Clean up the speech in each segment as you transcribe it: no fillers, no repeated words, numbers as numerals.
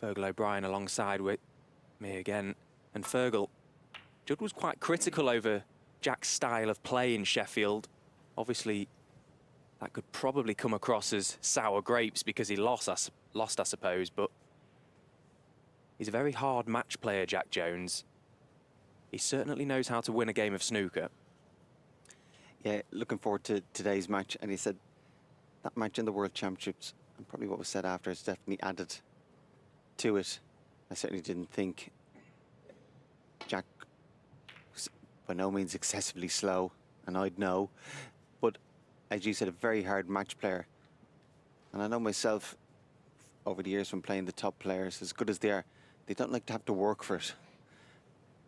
Fergal O'Brien alongside with me again. And Fergal, Judd was quite critical over Jack's style of play in Sheffield. Obviously, that could probably come across as sour grapes because he lost, I suppose, but he's a very hard match player, Jack Jones. He certainly knows how to win a game of snooker. Yeah, looking forward to today's match. And he said that match in the World Championships, and probably what was said after, has definitely added to it. I certainly didn't think Jack was by no means excessively slow, and I'd know. But as you said, a very hard match player. And I know myself, over the years from playing the top players, as good as they are, they don't like to have to work for it.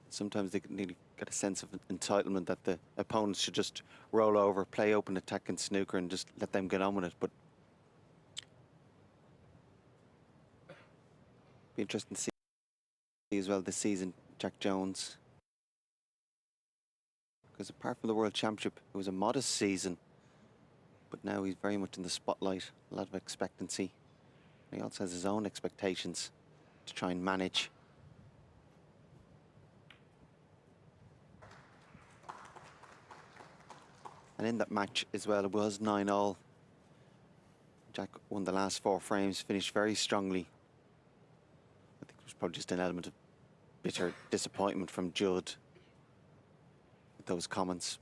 Sometimes they need get a sense of entitlement that the opponents should just roll over, play open attack in snooker and just let them get on with it. But be interesting to see as well this season, Jack Jones. Because apart from the World Championship, it was a modest season. But now he's very much in the spotlight, a lot of expectancy. He also has his own expectations to try and manage. And in that match as well, it was 9-all. Jack won the last 4 frames, finished very strongly. I think it was probably just an element of bitter disappointment from Judd with those comments.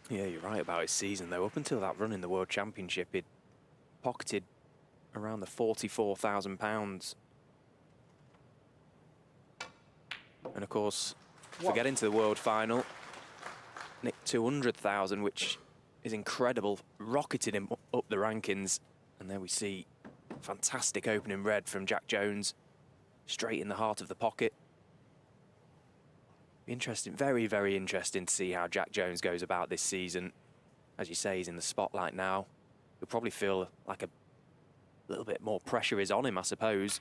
Yeah, you're right about his season, though. Up until that run in the World Championship, he'd pocketed around the £44,000. And of course, for getting to the World Final, nicked 200,000, which is incredible, rocketed him up the rankings. And there we see fantastic opening red from Jack Jones, straight in the heart of the pocket. Interesting, very, very interesting to see how Jack Jones goes about this season. As you say, he's in the spotlight now. You'll probably feel like a little bit more pressure is on him, I suppose.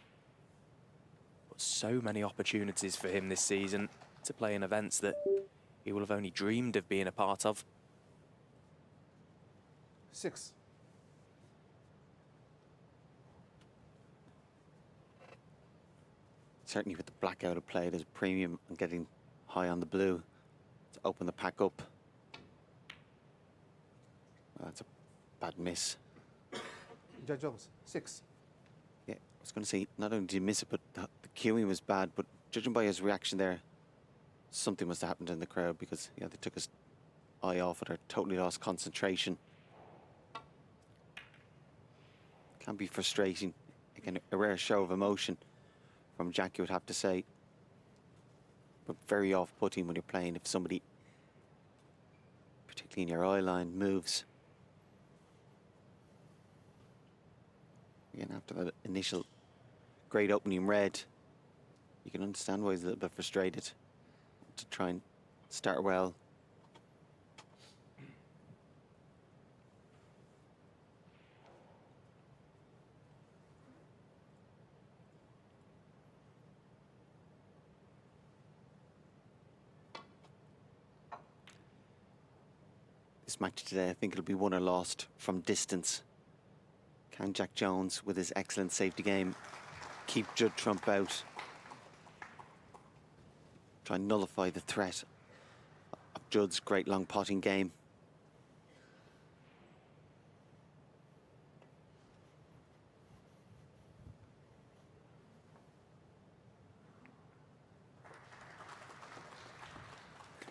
But so many opportunities for him this season to play in events that he will have only dreamed of being a part of. 6. Certainly with the blackout of play, there's a premium on getting high on the blue to open the pack up. Well, that's a bad miss. Judge Jones, 6. Yeah, I was going to say, not only did he miss it, but the cueing was bad. But judging by his reaction there, something must have happened in the crowd because they took his eye off it or totally lost concentration. Can be frustrating. Again, a rare show of emotion from Jack, you would have to say. But very off-putting when you're playing if somebody, particularly in your eye line, moves. Again, after that initial great opening red, you can understand why he's a little bit frustrated to try and start well. This match today, I think it'll be won or lost from distance. Can Jack Jones, with his excellent safety game, keep Judd Trump out? Try and nullify the threat of Judd's great long potting game.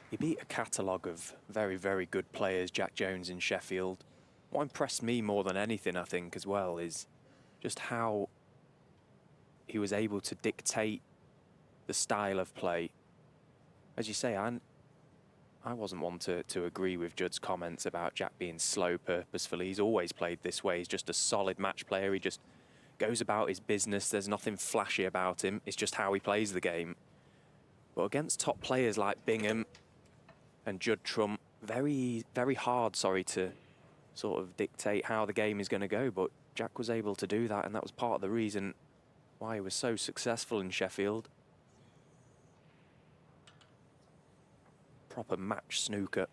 He beat a catalogue of very, very good players, Jack Jones in Sheffield. What impressed me more than anything, I think, as well, is just how he was able to dictate the style of play. As you say, I wasn't one to agree with Judd's comments about Jack being slow purposefully. He's always played this way. He's just a solid match player. He just goes about his business. There's nothing flashy about him. It's just how he plays the game. But against top players like Bingham and Judd Trump, very, very hard, to sort of dictate how the game is going to go. But Jack was able to do that, and that was part of the reason why he was so successful in Sheffield. proper match snooker.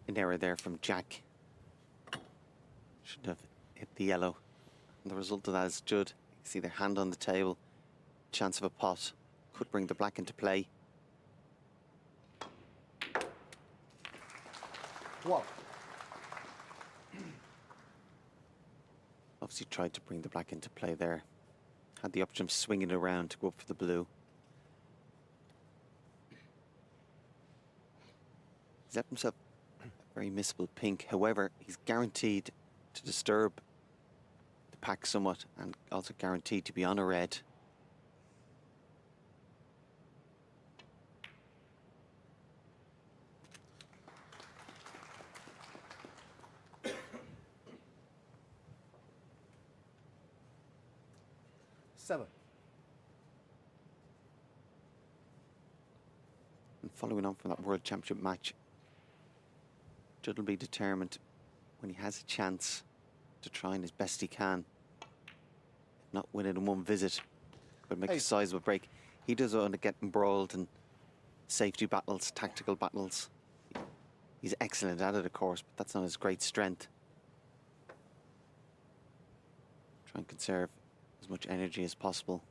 An error there from Jack. Should have hit the yellow. And the result of that is Judd. You can see their hand on the table. Chance of a pot. Could bring the black into play. One. Obviously tried to bring the black into play there. Had the option of swinging it around to go up for the blue. He's left himself a very missable pink. However, he's guaranteed to disturb the pack somewhat and also guaranteed to be on a red. Seven. And following on from that World Championship match, Judd will be determined when he has a chance to try and as best he can. If not win it in one visit, but make a sizable break. He does want to get embroiled in safety battles, tactical battles. He's excellent at it, of course, but that's not his great strength. Try and conserve as much energy as possible.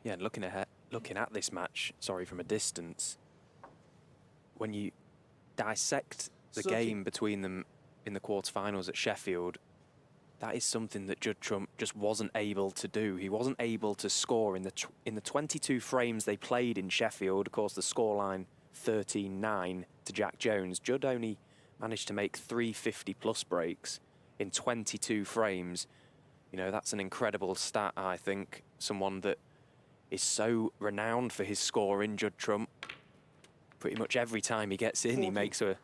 Yeah, and looking at this match, sorry, from a distance, when you dissect the game between them in the quarterfinals at Sheffield, that is something that Judd Trump just wasn't able to do. He wasn't able to score in the 22 frames they played in Sheffield. Of course, the scoreline 13-9 to Jack Jones. Judd only managed to make 350-plus breaks in 22 frames. You know, that's an incredible stat, I think. Someone that is so renowned for his scoring, Judd Trump. Pretty much every time he gets in, he makes a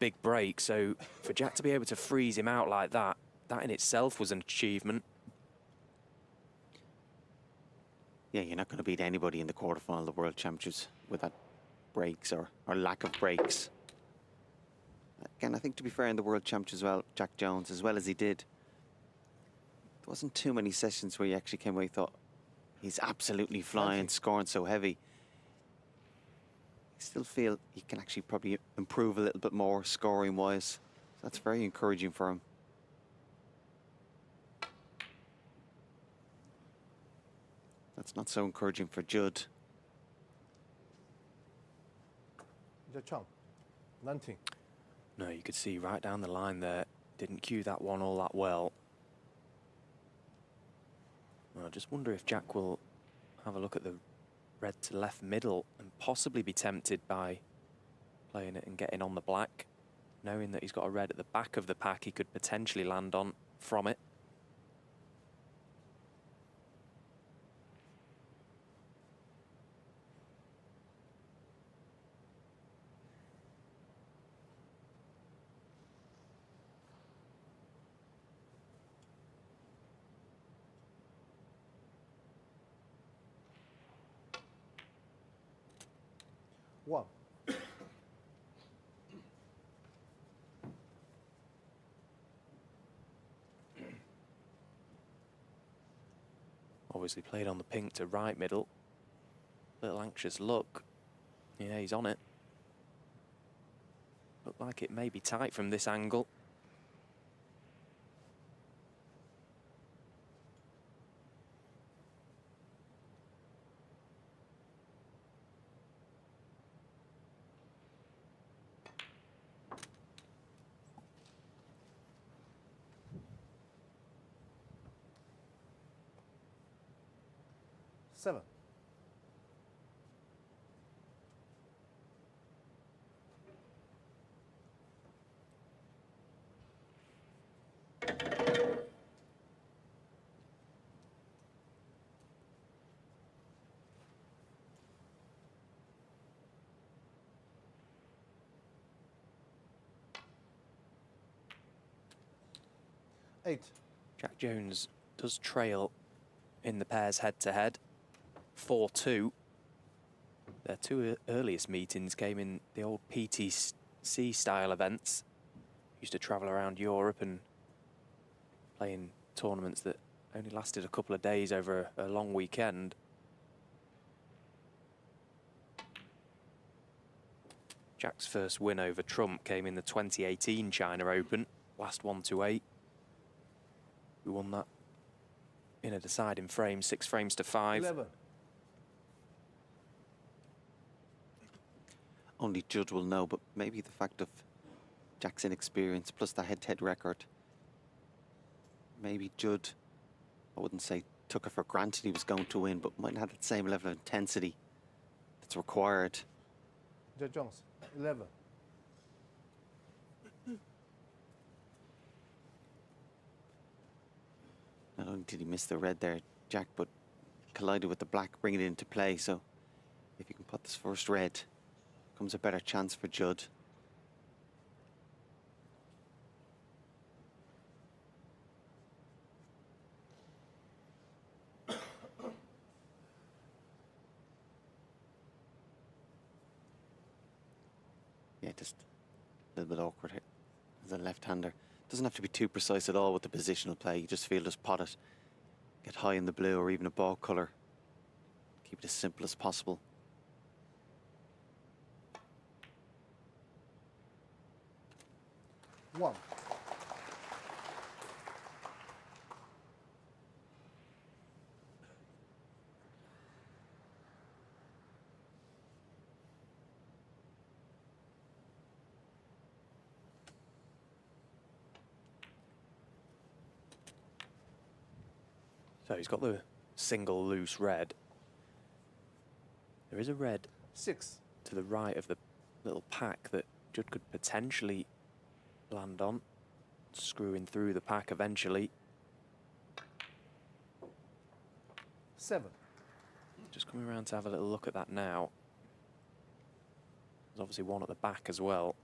big break. So for Jack to be able to freeze him out like that, that in itself was an achievement. Yeah, you're not going to beat anybody in the quarterfinal of the World Championships without breaks or lack of breaks. Again, I think to be fair in the World Championships as well, Jack Jones, as well as he did, there wasn't too many sessions where you actually came away and thought, he's absolutely flying, scoring so heavy. I still feel he can actually probably improve a little bit more scoring-wise. So that's very encouraging for him. That's not so encouraging for Judd. Chong. 19. No, you could see right down the line there, didn't cue that one all that well. I just wonder if Jack will have a look at the red to left middle and possibly be tempted by playing it and getting on the black, knowing that he's got a red at the back of the pack he could potentially land on from it. One. Obviously played on the pink to right middle. Little anxious look. Yeah, he's on it. Looked like it may be tight from this angle. Seven. Eight. Jack Jones does trail in the pairs head-to-head. 4-2. Their two earliest meetings came in the old PTC style events. Used to travel around Europe and play in tournaments that only lasted a couple of days over a long weekend. Jack's first win over Trump came in the 2018 China Open, last 1-8. We won that in a deciding frame, 6 frames to 5. 11. Only Judd will know, but maybe the fact of Jack's inexperience plus the head-to-head record. Maybe Judd, I wouldn't say took it for granted he was going to win, but mightn't have that same level of intensity that's required. Judd Jones, 11. Not only did he miss the red there, Jack, but collided with the black, bringing it into play. So if you can put this first red, comes a better chance for Judd. Yeah, just a little bit awkward here as a left-hander. Doesn't have to be too precise at all with the positional play. You just feel just pot it, get high in the blue or even a ball colour. Keep it as simple as possible. One. So he's got the single loose red. There is a red 6. to the right of the little pack that Judd could potentially land on, screwing through the pack eventually. 7. Just coming around to have a little look at that now. There's obviously one at the back as well.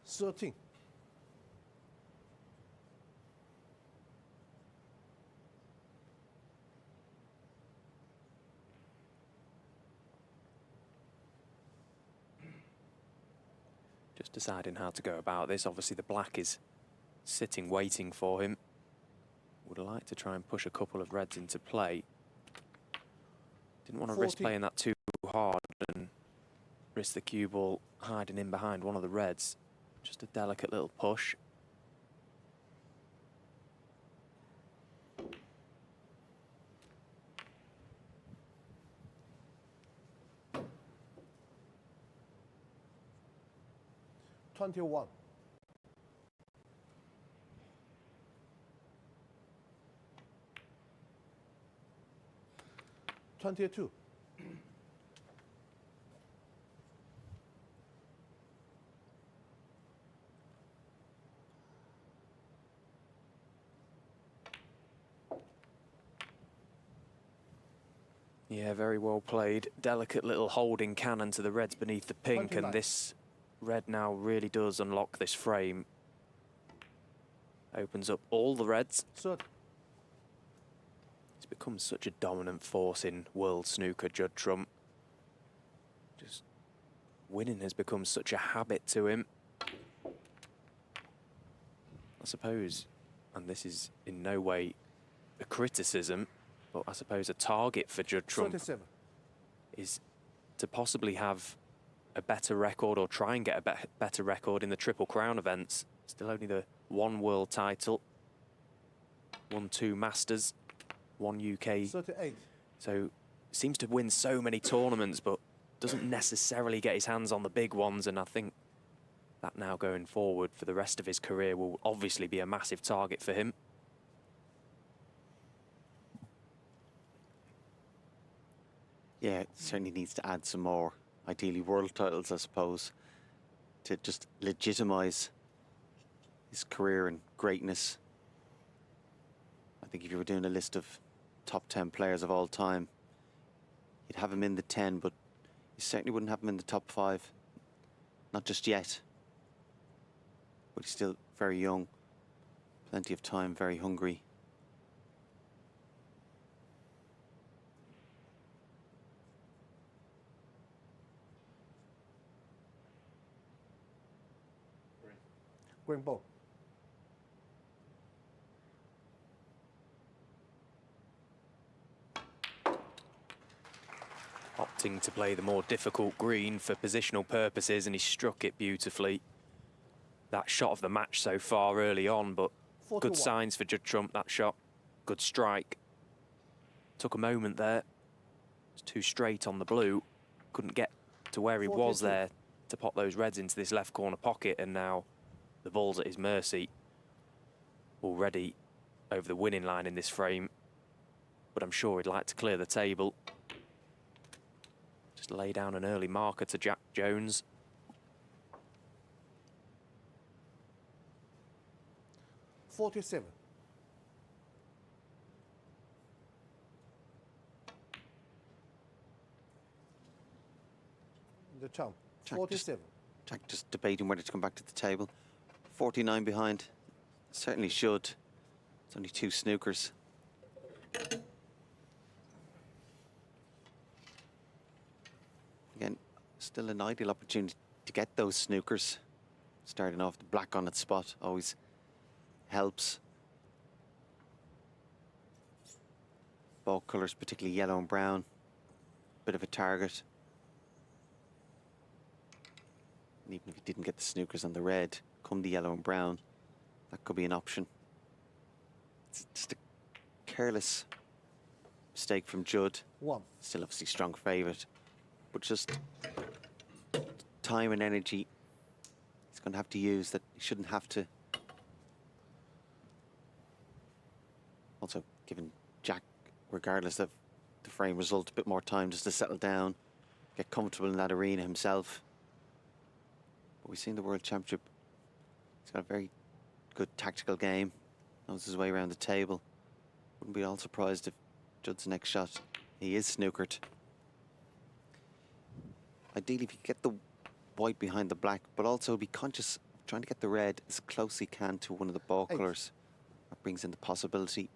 Thirteen. Just deciding how to go about this. Obviously the black is sitting waiting for him. Would like to try and push a couple of reds into play. Didn't want to risk 14. playing that too hard and risk the cue ball hiding in behind one of the reds. Just a delicate little push. $21. 22. Yeah, very well played. Delicate little holding cannon to the reds beneath the pink, 29. and this red now really does unlock this frame. Opens up all the reds. 30. He's become such a dominant force in world snooker, Judd Trump. Just winning has become such a habit to him. I suppose, and this is in no way a criticism, but I suppose a target for Judd Trump 37. is to possibly have a better record or try and get a better record in the Triple Crown events. Still only the one world title, won 2 Masters, 1 UK. 38. So seems to win so many tournaments, but doesn't necessarily get his hands on the big ones. And I think that now going forward for the rest of his career will obviously be a massive target for him. Yeah, it certainly needs to add some more, ideally world titles, I suppose, to just legitimise his career and greatness. I think if you were doing a list of top 10 players of all time, you'd have him in the 10, but you certainly wouldn't have him in the top 5. Not just yet. But he's still very young. Plenty of time, very hungry. Green ball. Opting to play the more difficult green for positional purposes, and he struck it beautifully. That shot of the match so far early on, but 41. good signs for Judd Trump, that shot. Good strike. Took a moment there. It's too straight on the blue. Couldn't get to where he was 42. there to pop those reds into this left corner pocket, and now the ball's at his mercy. Already over the winning line in this frame, but I'm sure he'd like to clear the table. Just lay down an early marker to Jack Jones. $47. The champ. Jack 47. Jack just debating whether to come back to the table. 49 behind. Certainly should. It's only 2 snookers. Again, still an ideal opportunity to get those snookers. Starting off the black on its spot always helps. Ball colours, particularly yellow and brown. Bit of a target. And even if he didn't get the snookers on the red, come the yellow and brown, that could be an option. It's just a careless mistake from Judd. 1. Still obviously strong favourite, but just time and energy he's going to have to use that he shouldn't have to. Also giving Jack, regardless of the frame result, a bit more time just to settle down, get comfortable in that arena himself. But we've seen the World Championship. He's got a very good tactical game. Knows his way around the table. Wouldn't be all surprised if Judd's next shot, he is snookered. Ideally, if you get the white behind the black, but also be conscious of trying to get the red as close as he can to one of the ball 8. colours. That brings in the possibility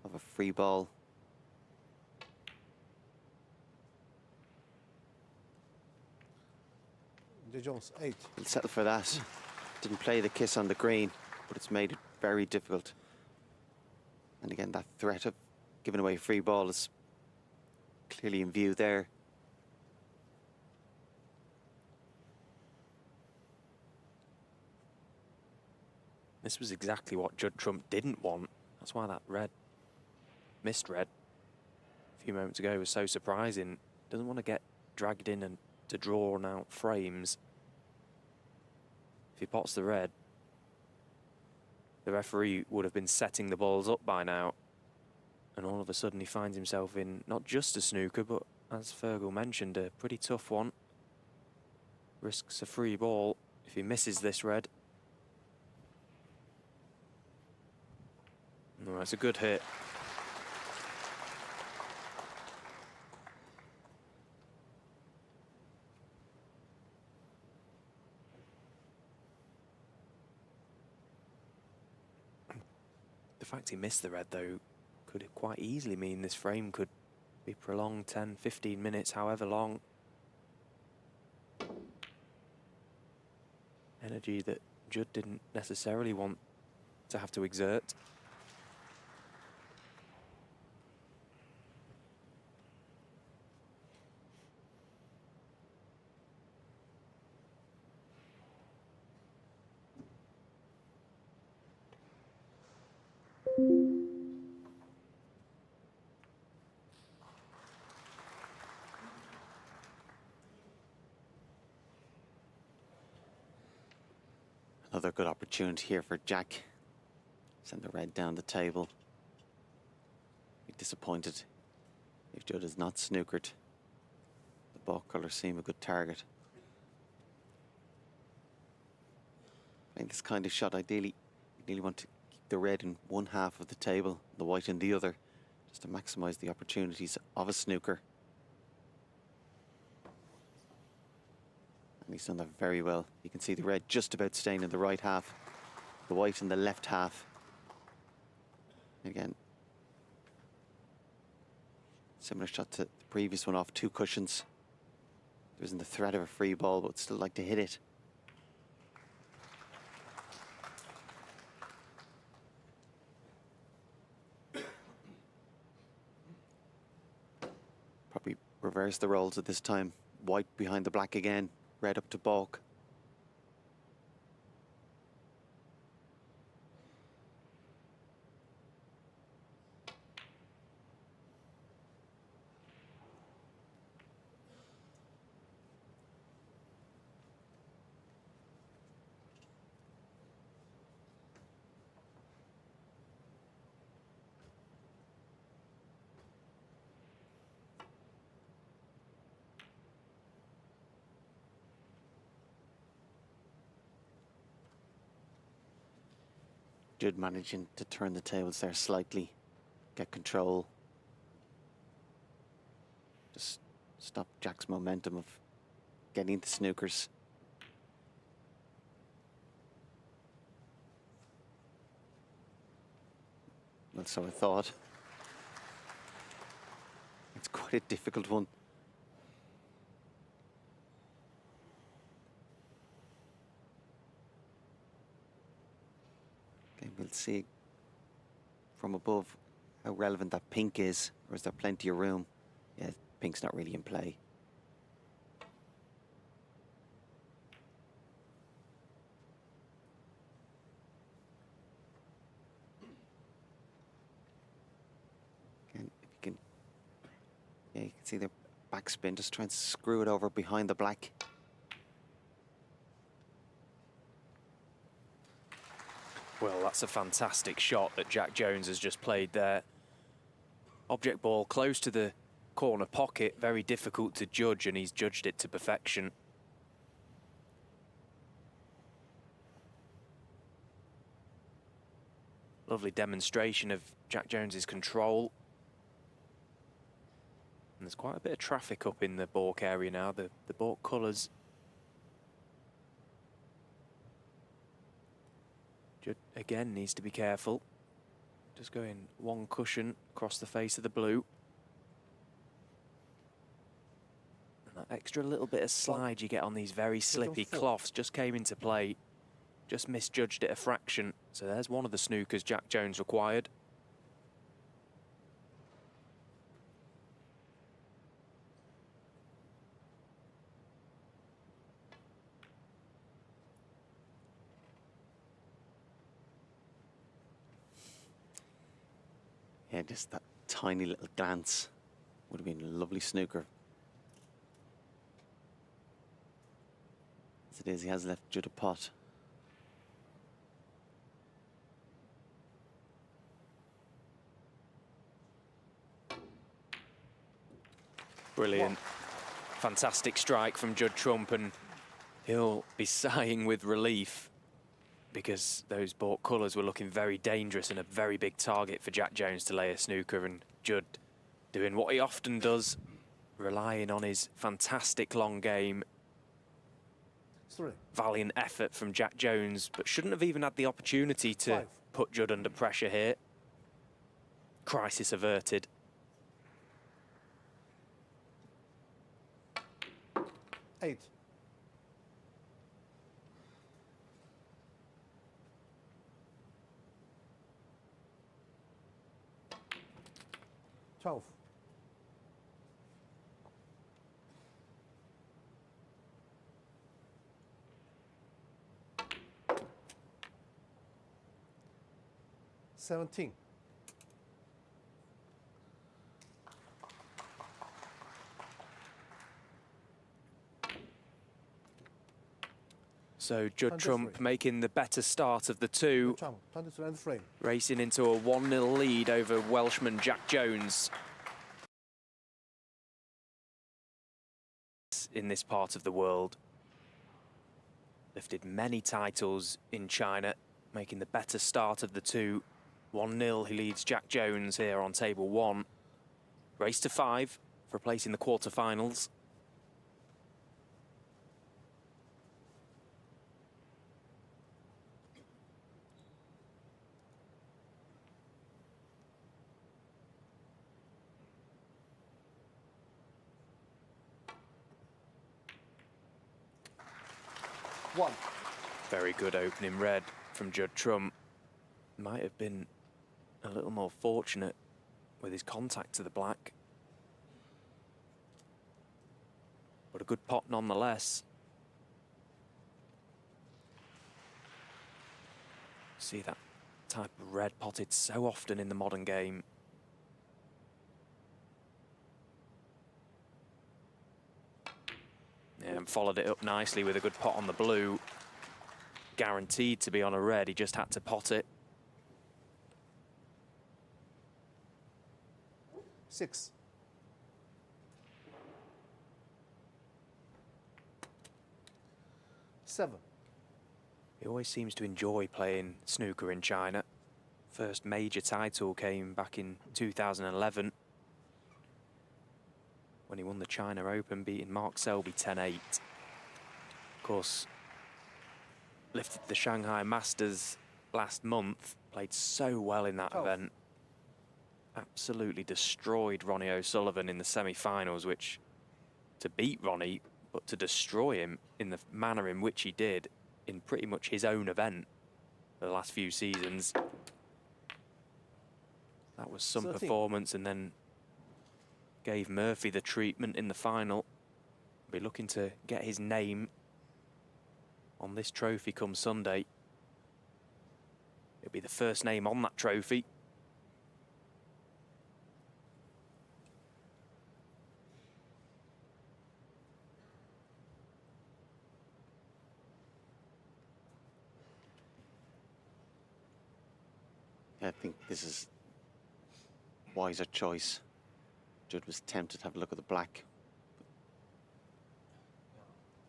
of a free ball. De Jones. 8. He'll settle for that. Didn't play the kiss on the green, but it's made it very difficult. And again, that threat of giving away a free ball is clearly in view there. This was exactly what Judd Trump didn't want. That's why that red, missed red, a few moments ago was so surprising. Doesn't want to get dragged in and to drawn out frames. If he pots the red, the referee would have been setting the balls up by now. And all of a sudden he finds himself in not just a snooker, but as Fergal mentioned, a pretty tough one. Risks a free ball if he misses this red. No, it's a good hit. The fact he missed the red, though, could quite easily mean this frame could be prolonged 10, 15 minutes, however long. Energy that Judd didn't necessarily want to have to exert. Another good opportunity here for Jack. Send the red down the table. Be disappointed if Judd is not snookered. The ball colours seem a good target. playing this kind of shot, ideally, you really want to keep the red in one half of the table, the white in the other, just to maximise the opportunities of a snooker. And he's done that very well. You can see the red just about staying in the right half, the white in the left half. Again, similar shot to the previous one off 2 cushions. There isn't the threat of a free ball, but still like to hit it. Probably reverse the roles at this time. White behind the black again, red up to balk. Judd managing to turn the tables there slightly, get control. Just stop Jack's momentum of getting the snookers. Well, so I thought. It's quite a difficult one. We'll see from above how relevant that pink is, or is there plenty of room? Yeah, pink's not really in play. Again, if you can, yeah, you can see the backspin, just trying to screw it over behind the black. Well, that's a fantastic shot that Jack Jones has just played there. Object ball close to the corner pocket, very difficult to judge, and he's judged it to perfection. Lovely demonstration of Jack Jones's control. And there's quite a bit of traffic up in the balk area now, the balk colours. Judd again needs to be careful. Just going 1 cushion across the face of the blue. And that extra little bit of slide you get on these very slippy cloths just came into play. Just misjudged it a fraction. So there's one of the snookers Jack Jones required. Yeah, just that tiny little glance would have been a lovely snooker. As it is, he has left Judd a pot. Brilliant. Fantastic strike from Judd Trump, and he'll be sighing with relief because those balk colours were looking very dangerous and a very big target for Jack Jones to lay a snooker, and Judd doing what he often does, relying on his fantastic long game. Valiant effort from Jack Jones, but shouldn't have even had the opportunity to put Judd under pressure here. Crisis averted. Eight. Twelve. 17. So Judd Trump making the better start of the two, racing into a 1-0 lead over Welshman Jack Jones in this part of the world. Lifted many titles in China, making the better start of the two. 1-0, he leads Jack Jones here on table 1. Race to 5 for a place in the quarterfinals. One. Very good opening red from Judd Trump. Might have been a little more fortunate with his contact to the black. But a good pot nonetheless. See that type of red potted so often in the modern game. Yeah, and followed it up nicely with a good pot on the blue. Guaranteed to be on a red, he just had to pot it. 6. Seven. He always seems to enjoy playing snooker in China. First major title came back in 2011 when he won the China Open, beating Mark Selby 10-8. Of course, lifted the Shanghai Masters last month, played so well in that event. Absolutely destroyed Ronnie O'Sullivan in the semi-finals, which, to beat Ronnie, but to destroy him in the manner in which he did in pretty much his own event for the last few seasons. That was some 13. performance, and then gave Murphy the treatment in the final. Be looking to get his name on this trophy come Sunday. It'll be the first name on that trophy. I think this is a wiser choice. Judd was tempted to have a look at the black.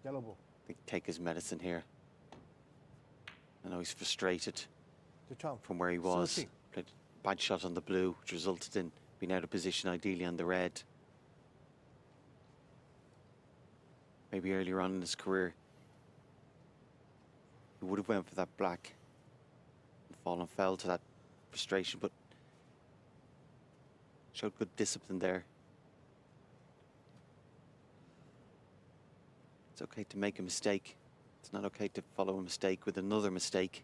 Yellow ball. I think take his medicine here. I know he's frustrated The champ. from where he was. 13. Played a bad shot on the blue, which resulted in being out of position ideally on the red. Maybe earlier on in his career, he would have went for that black and fell to that frustration, but showed good discipline there. It's okay to make a mistake. It's not okay to follow a mistake with another mistake.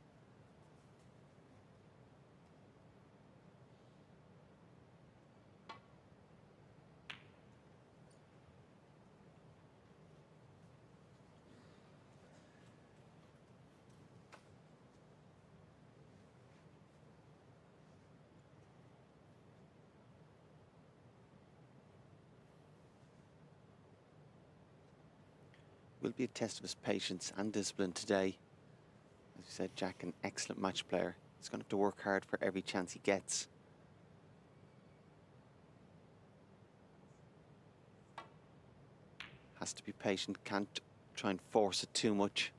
Will be a test of his patience and discipline today. As you said, Jack, an excellent match player. He's going to have to work hard for every chance he gets. Has to be patient, can't try and force it too much.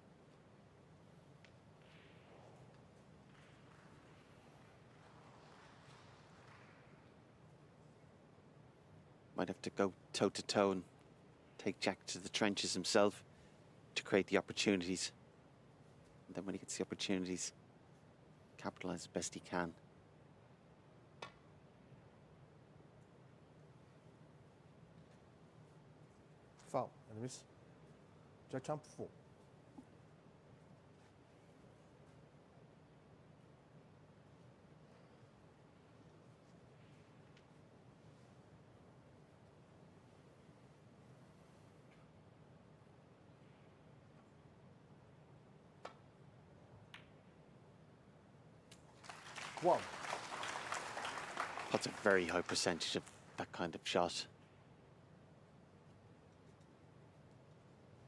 Might have to go toe-to-toe and take Jack to the trenches himself to create the opportunities. And then when he gets the opportunities, capitalise as best he can. Foul. Enemies. Jack champ 4. One. That's a very high percentage of that kind of shot.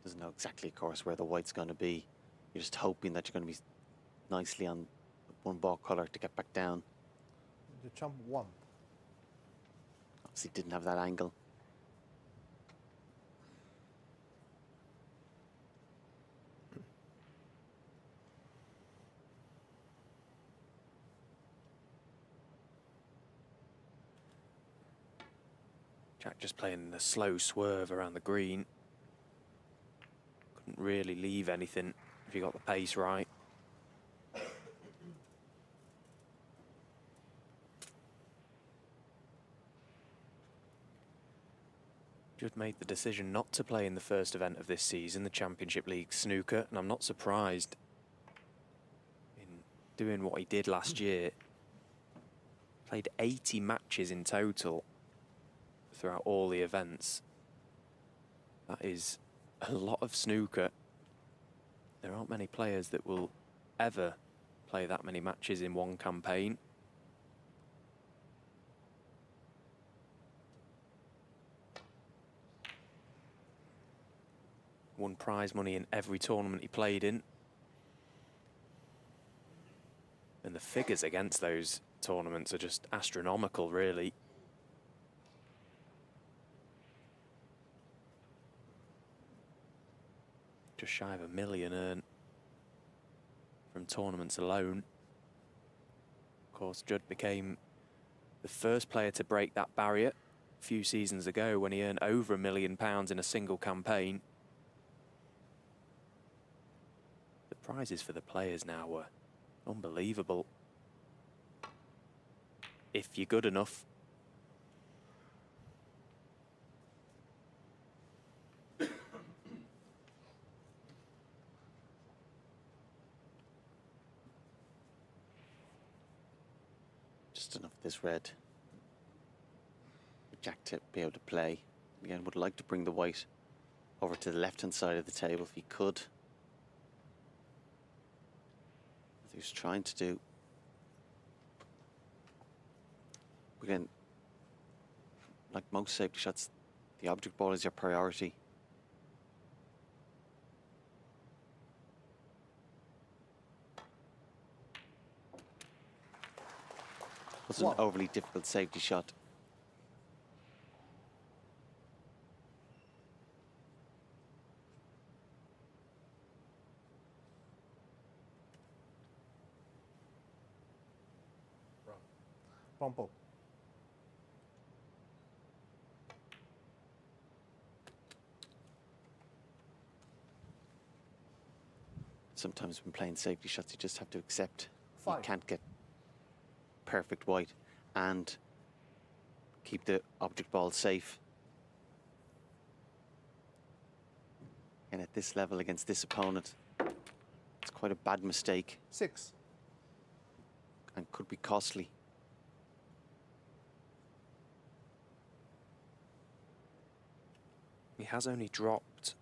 Doesn't know exactly, of course, where the white's going to be. You're just hoping that you're going to be nicely on one ball colour to get back down. The champ 1. Obviously didn't have that angle. Jack just playing the slow swerve around the green. Couldn't really leave anything if he got the pace right. Judd made the decision not to play in the first event of this season, the Championship League Snooker, and I'm not surprised. In doing what he did last year, played 80 matches in total throughout all the events. That is a lot of snooker. There aren't many players that will ever play that many matches in one campaign. Won prize money in every tournament he played in. And the figures against those tournaments are just astronomical, really. Just shy of $1 million earned from tournaments alone. Of course, Judd became the first player to break that barrier a few seasons ago when he earned over £1 million in a single campaign. The prizes for the players now were unbelievable. If you're good enough. Just enough of this red for Jack to be able to play. Again, would like to bring the white over to the left-hand side of the table if he could. As he was trying to do. Again, like most safety shots, the object ball is your priority. Wasn't an overly difficult safety shot. Bumpo. Sometimes when playing safety shots, you just have to accept you 5. can't get perfect white and keep the object ball safe. And at this level against this opponent, it's quite a bad mistake 6. and could be costly. He has only dropped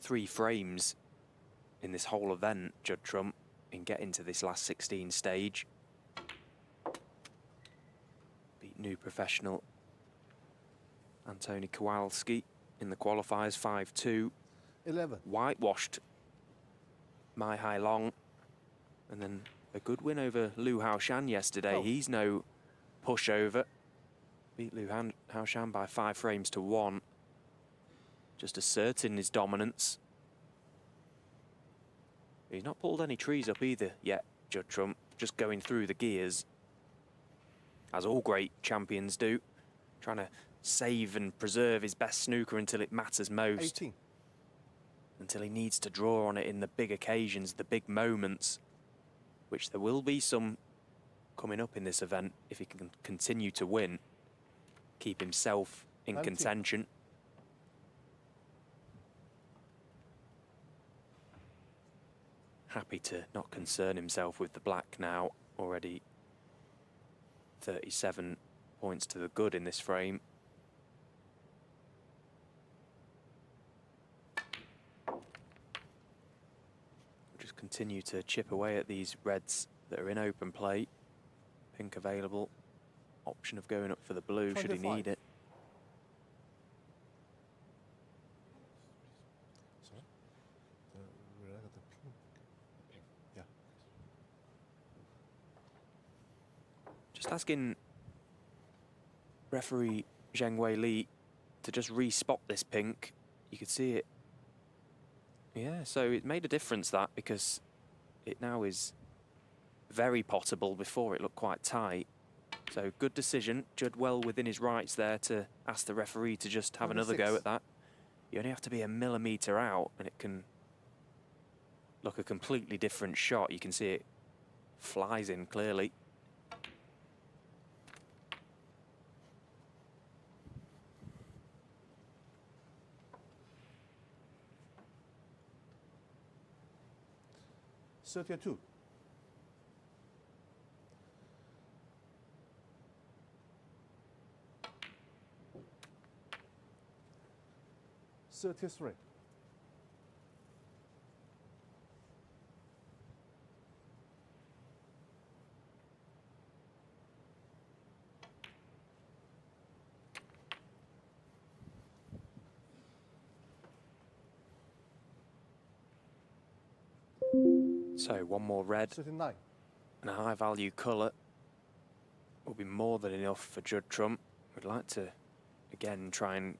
3 frames in this whole event, Judd Trump, in getting to this last 16 stage. Beat new professional Antoni Kowalski in the qualifiers 5-2. 11. Whitewashed Mai Hai Long. And then a good win over Liu Haoshan yesterday. Oh. He's no pushover. Beat Liu Haoshan by 5 frames to 1. Just asserting his dominance. He's not pulled any trees up either yet, Judd Trump. Just going through the gears, as all great champions do. Trying to save and preserve his best snooker until it matters most. 18. Until he needs to draw on it in the big occasions, the big moments, which there will be some coming up in this event if he can continue to win, keep himself in 19. contention. Happy to not concern himself with the black now, already 37 points to the good in this frame. Just continue to chip away at these reds that are in open play. Pink available. Option of going up for the blue should he 25. need it. Sorry? Where I got the pink. Yeah. Just asking referee Zheng Wei Li to just re-spot this pink. You could see it. Yeah, so it made a difference, that, because it now is very potable. Before it looked quite tight. So good decision. Judd well within his rights there to ask the referee to just have another go 26. at that. You only have to be a millimetre out and it can look a completely different shot. You can see it flies in clearly. $32. 33. So one more red 39. and a high value colour will be more than enough for Judd Trump. We'd like to again try and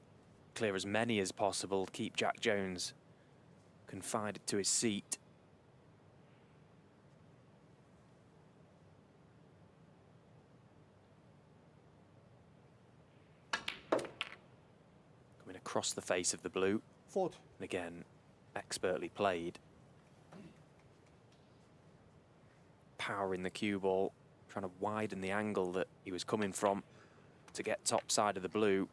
clear as many as possible, keep Jack Jones confined to his seat. Coming across the face of the blue. 40. And again, expertly played. Power in the cue ball, trying to widen the angle that he was coming from to get top side of the blue.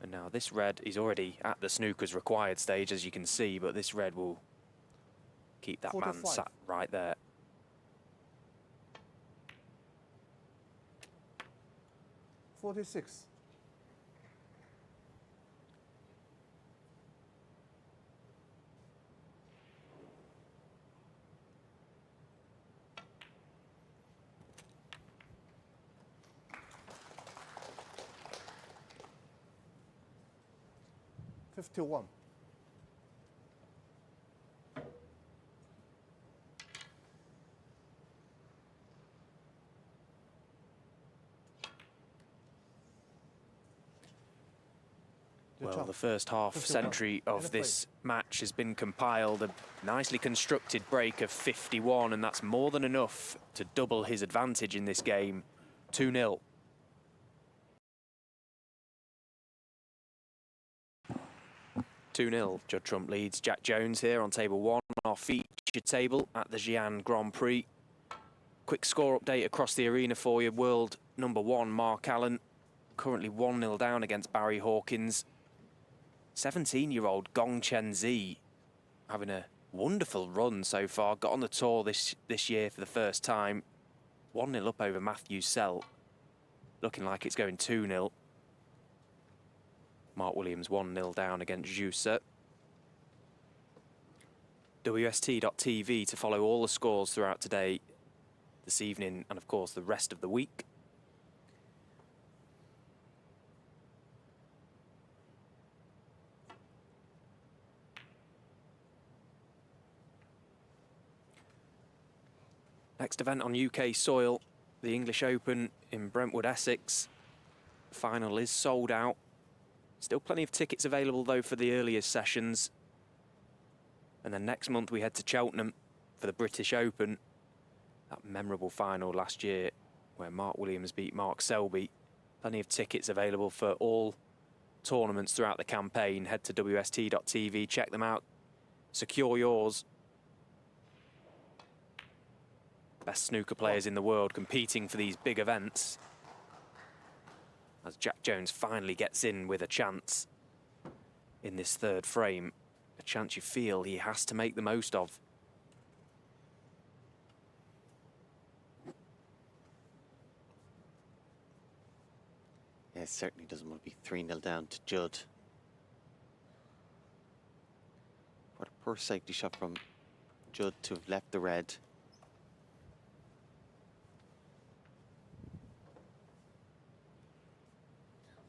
And now this red is already at the snooker's required stage, as you can see, but this red will keep that 45. man sat right there. 46. $51. Well, the first half 51. century of this match has been compiled. A nicely constructed break of 51, and that's more than enough to double his advantage in this game. 2-0. Judd Trump leads Jack Jones here on table 1, our featured table at the Xian Grand Prix. Quick score update across the arena for you. World number 1, Mark Allen, currently 1-0 down against Barry Hawkins. 17-year-old Gong Chen Zi having a wonderful run so far. Got on the tour this year for the first time. 1-0 up over Matthew Selt. Looking like it's going 2-0. Mark Williams 1-0 down against Jussa. WST.tv to follow all the scores throughout today, this evening, and of course the rest of the week. Next event on UK soil, the English Open in Brentwood, Essex. Final is sold out. Still plenty of tickets available though for the earliest sessions. And then next month we head to Cheltenham for the British Open. That memorable final last year where Mark Williams beat Mark Selby. Plenty of tickets available for all tournaments throughout the campaign. Head to WST.tv, check them out. Secure yours. Best snooker players in the world competing for these big events. As Jack Jones finally gets in with a chance in this third frame. A chance you feel he has to make the most of. Yeah, it certainly doesn't want to be 3-0 down to Judd. What a poor safety shot from Judd to have left the red.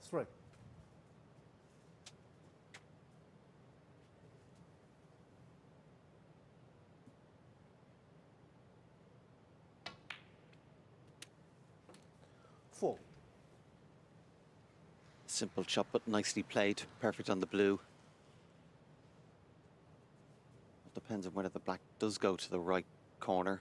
Three. Four. Simple shot, but nicely played. Perfect on the blue. It depends on whether the black does go to the right corner.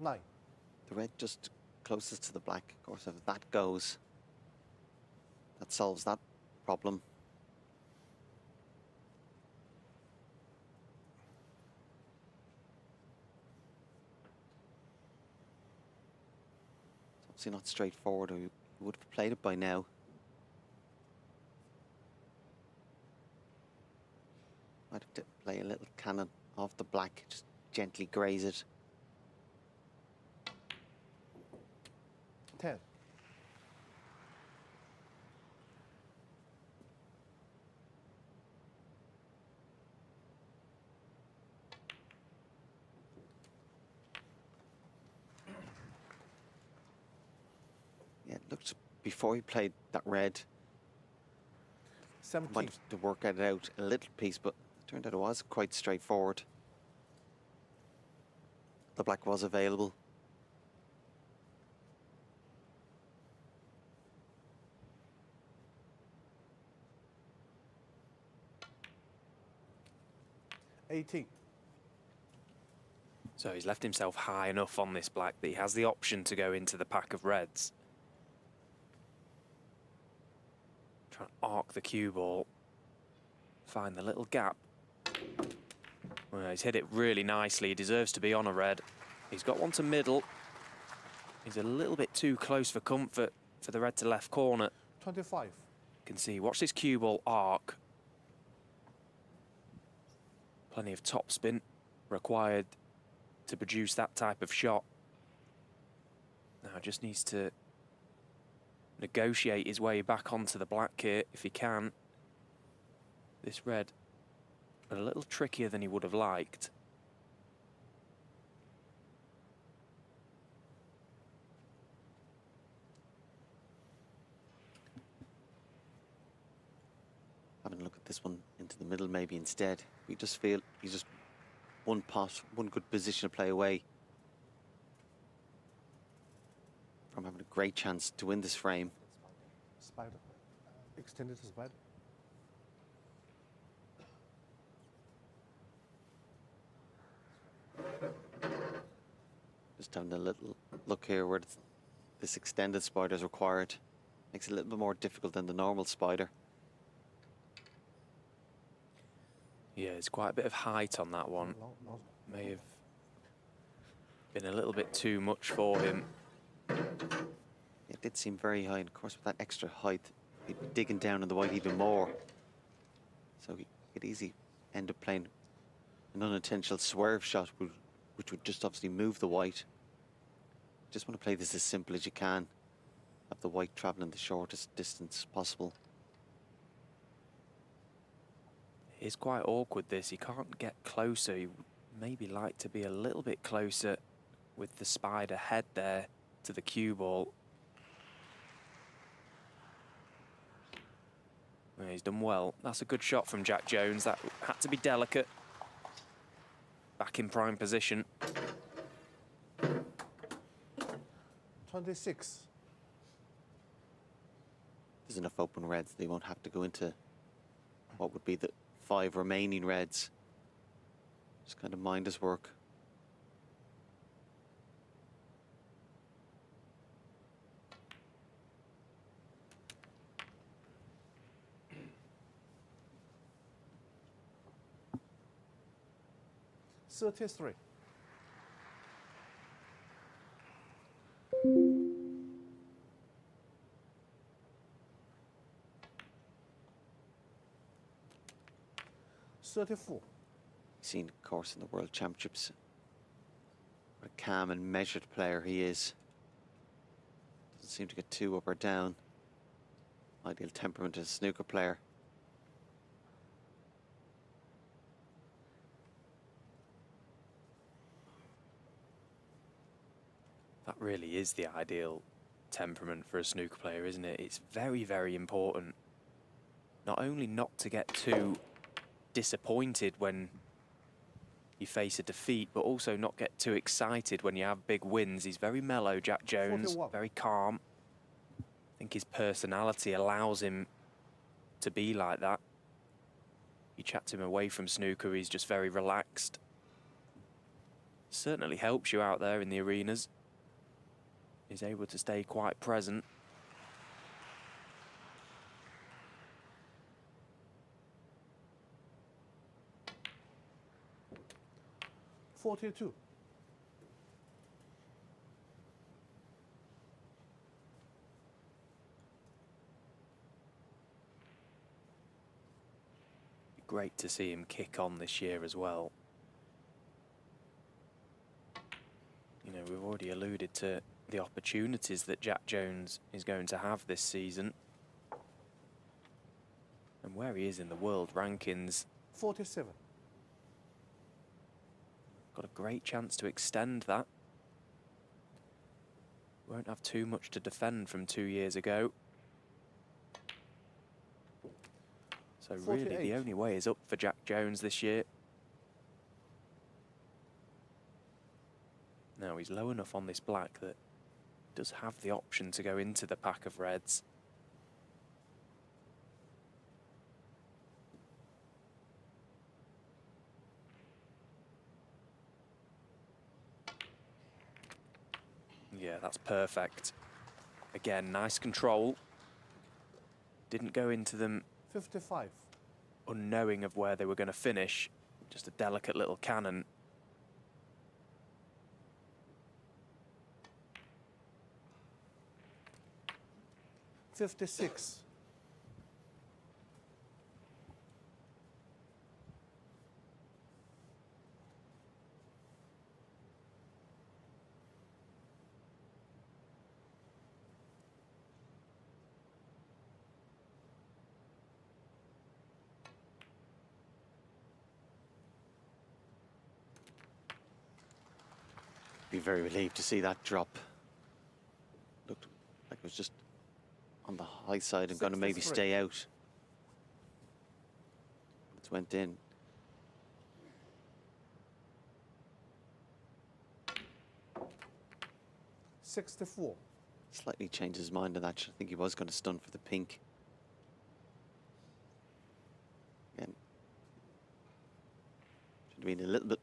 9. The red just closest to the black. Of course, if that goes, that solves that problem. It's obviously not straightforward, or you would have played it by now. Might have to play a little cannon off the black, just gently graze it. 10. Yeah, it looked before he played that red, 17. might have to work it out a little piece, but it turned out it was quite straightforward. The black was available. So he's left himself high enough on this black that he has the option to go into the pack of reds. Try and arc the cue ball. Find the little gap. Well, he's hit it really nicely. He deserves to be on a red. He's got one to middle. He's a little bit too close for comfort for the red to left corner. 25. You can see, watch this cue ball arc. Plenty of topspin required to produce that type of shot. Now just needs to negotiate his way back onto the black here if he can. This red, a little trickier than he would have liked. Having a look at this one into the middle maybe instead. We just feel he's just one pot, one good position to play away from having a great chance to win this frame. Spider. Extended spider. Just having a little look here where this extended spider is required. Makes it a little bit more difficult than the normal spider. Yeah, there's quite a bit of height on that one. May have been a little bit too much for him. It did seem very high, and of course with that extra height, he'd be digging down in the white even more. So he could easily end up playing an unintentional swerve shot, which would just obviously move the white. Just want to play this as simple as you can. Have the white traveling the shortest distance possible. It's quite awkward this, he can't get closer. He would maybe like to be a little bit closer with the spider head there to the cue ball. Well, he's done well. That's a good shot from Jack Jones. That had to be delicate. Back in prime position. 26. There's enough open reds, they won't have to go into what would be the 5 remaining reds. Just kind of mind his work. $33. $34. Seen, of course, in the World Championships what a calm and measured player he is. Doesn't seem to get too up or down. Ideal temperament as a snooker player. That really is the ideal temperament for a snooker player, isn't it? It's very, very important not only not to get too disappointed when you face a defeat, but also not get too excited when you have big wins. He's very mellow, Jack Jones, 41. very calm. I think his personality allows him to be like that. You chat to him away from snooker, he's just very relaxed. Certainly helps you out there in the arenas. He's able to stay quite present. $42. Great to see him kick on this year as well. You know, we've already alluded to the opportunities that Jack Jones is going to have this season. And where he is in the world rankings. 47. Got a great chance to extend that. Won't have too much to defend from 2 years ago. So really 48. the only way is up for Jack Jones this year. Now he's low enough on this black that does have the option to go into the pack of reds. Yeah, that's perfect. Again, nice control. Didn't go into them 55. unknowing of where they were going to finish. Just a delicate little cannon. $56. Be very relieved to see that drop. Looked like it was just on the high side and going to maybe 63. stay out. It went in. $64. Slightly changed his mind on that. I think he was going to stun for the pink. Again, should have been a little bit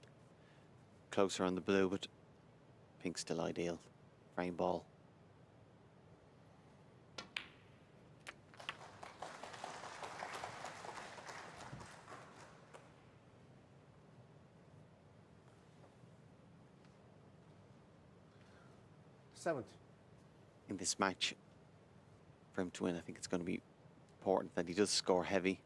closer on the blue, but pink's still ideal. Frame ball. $70. In this match, for him to win, I think it's going to be important that he does score heavy.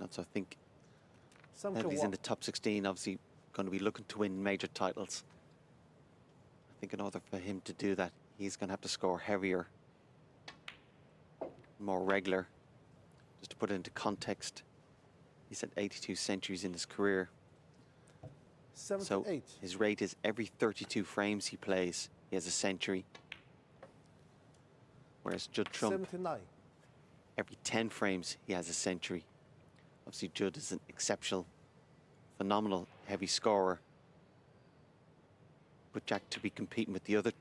And so I think now that he's in the top 16, obviously going to be looking to win major titles. I think in order for him to do that, he's going to have to score heavier, more regular. Just to put it into context, he's had 82 centuries in his career. 78. So his rate is every 32 frames he plays, he has a century. Whereas Judd Trump, 79. every 10 frames he has a century. Obviously Judd is an exceptional, phenomenal heavy scorer. But Jack, to be competing with the other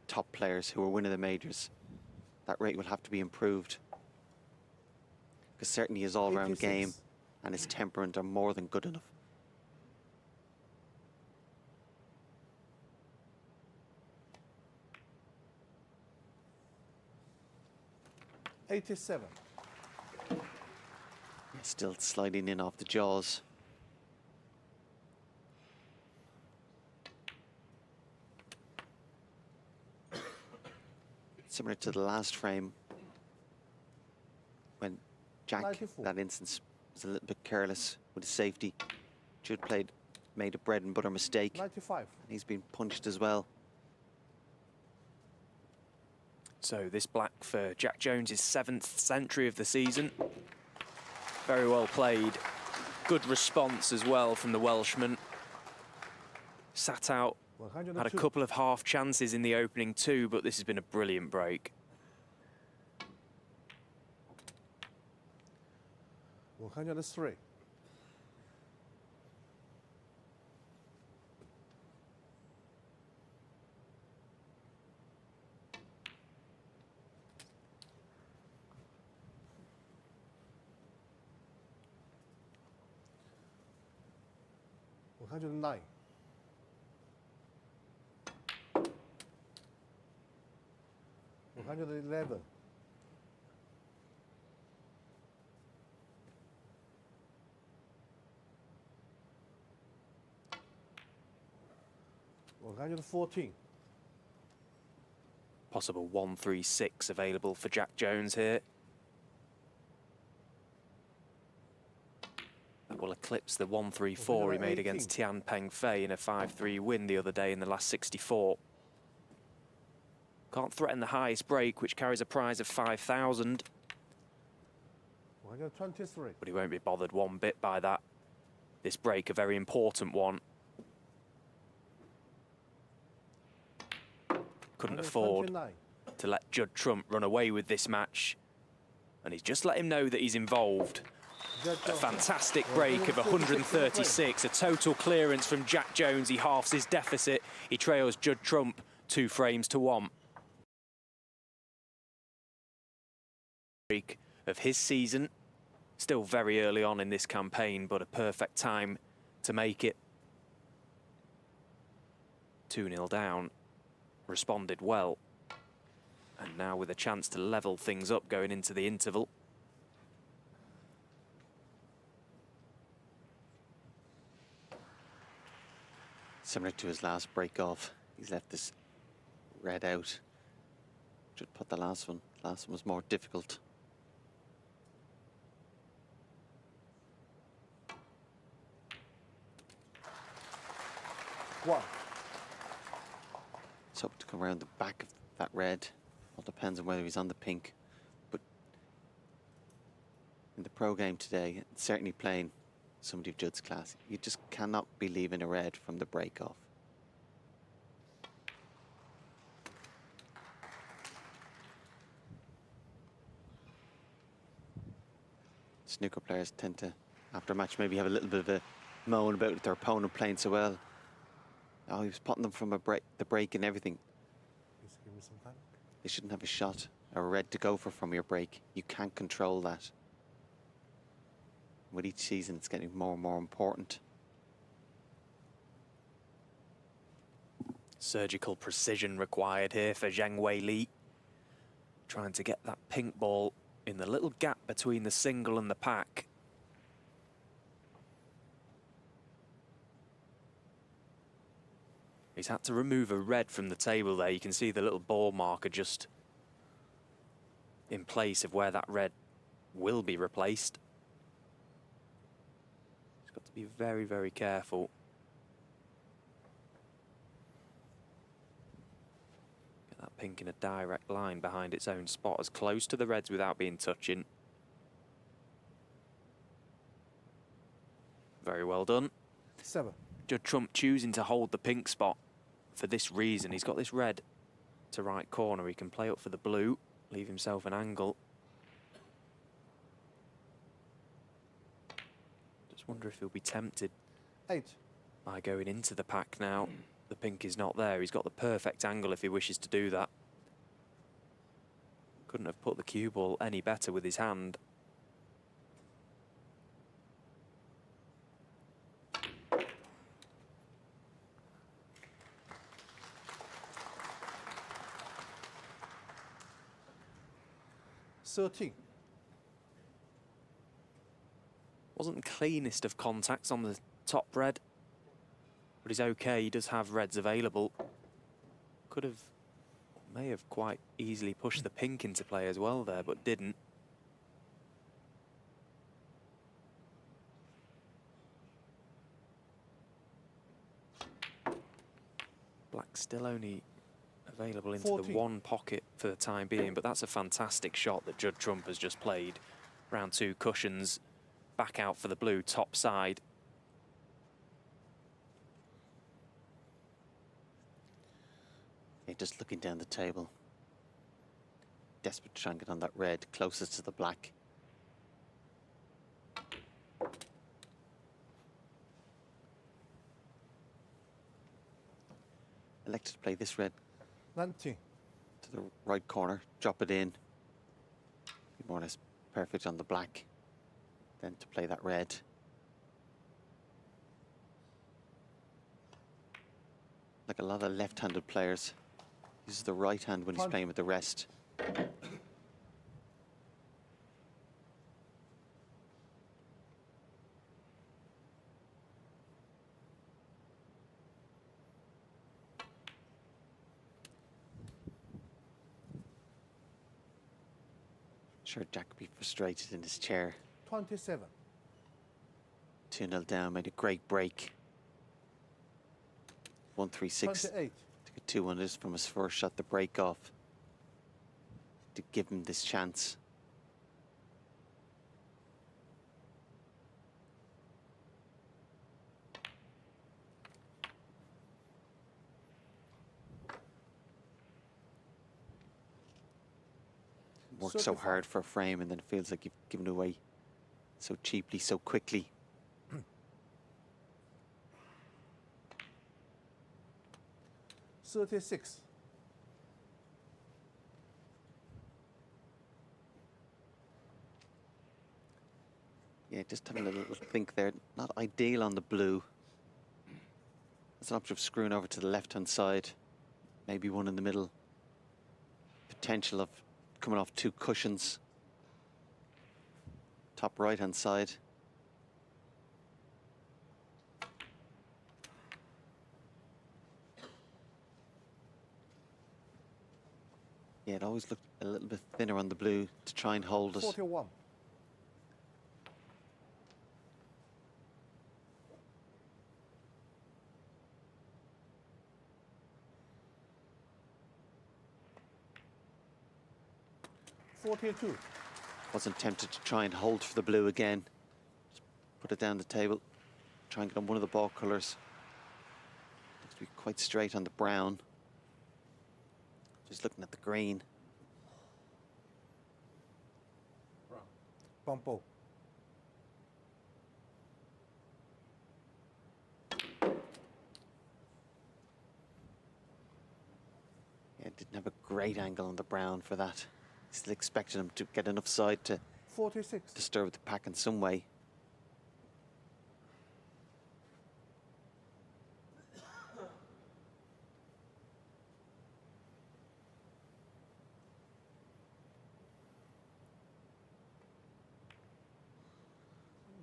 top players who are winning the majors, that rate will have to be improved. Because certainly his all-round 86. game and his temperament are more than good enough. $87. Still sliding in off the jaws. Similar to the last frame, when Jack, 94. that instance, was a little bit careless with his safety. Judd made a bread and butter mistake. 95. And he's been punished as well. So this black for Jack Jones' 7th century of the season. Very well played. Good response as well from the Welshman. Sat out, had a 102. couple of half chances in the opening 2, but this has been a brilliant break. 103. 109. 111. 114. Possible 136 available for Jack Jones here. That will eclipse the 134 he made against Tian Peng Fei in a 5-3 win the other day in the last 64. Can't threaten the highest break, which carries a prize of 5,000. 123. But he won't be bothered one bit by that. This break, a very important one. Couldn't afford to let Judd Trump run away with this match. And he's just let him know that he's involved. A fantastic break of 136, a total clearance from Jack Jones. He halves his deficit. He trails Judd Trump 2 frames to 1. Of his season, still very early on in this campaign, but a perfect time to make it. 2-0 down, responded well, and now with a chance to level things up going into the interval. Similar to his last break off, he's left this red out. Should put the last one. Last one was more difficult. One. So to come around the back of that red, all depends on whether he's on the pink. But in the pro game today, certainly playing somebody of Judd's class, you just cannot be leaving a red from the break off. Snooker players tend to, after a match, maybe have a little bit of a moan about their opponent playing so well. Oh, he was putting them from the break and everything. Please give me some time. They shouldn't have a shot or a red to go for from your break. You can't control that. With each season, it's getting more and more important. Surgical precision required here for Zheng Weili. Trying to get that pink ball in the little gap between the single and the pack. He's had to remove a red from the table there. You can see the little ball marker just in place of where that red will be replaced. He's got to be very, very careful. Get that pink in a direct line behind its own spot, as close to the reds without being touching. Very well done. 7. Judd Trump choosing to hold the pink spot for this reason. He's got this red to right corner. He can play up for the blue, leave himself an angle. Just wonder if he'll be tempted 8. by going into the pack now. The pink is not there. He's got the perfect angle if he wishes to do that. Couldn't have put the cue ball any better with his hand. Wasn't the cleanest of contacts on the top red, but he's okay. He does have reds available. Could have, may have quite easily pushed the pink into play as well there, but didn't. Black still only available into 14. the one pocket for the time being, but that's a fantastic shot that Judd Trump has just played. Round 2 cushions, back out for the blue, top side. Yeah, just looking down the table. Desperate to try and get on that red, closest to the black. Elected to play this red 19. to the right corner, drop it in. Be more or less perfect on the black. Then to play that red. like a lot of left-handed players. Uses the right hand when he's playing with the rest. Sure, Jack would be frustrated in his chair. 27. 2-0 down, made a great break. 1-3-6. 28. Took a 2-1 from his first shot, the break off. To give him this chance. Worked so hard for a frame and then it feels like you've given away so cheaply, so quickly. 36. Yeah, just having a little think there. Not ideal on the blue. There's an option of screwing over to the left-hand side. Maybe one in the middle. Potential of coming off 2 cushions. Top right-hand side. Yeah, it always looked a little bit thinner on the blue to try and hold it. 41. $42. Wasn't tempted to try and hold for the blue again. Just put it down the table. Try and get on one of the ball colours. Looks to be quite straight on the brown. Just looking at the green. Bumpo. Yeah, didn't have a great angle on the brown for that. Still expected him to get enough side to 46. disturb the pack in some way.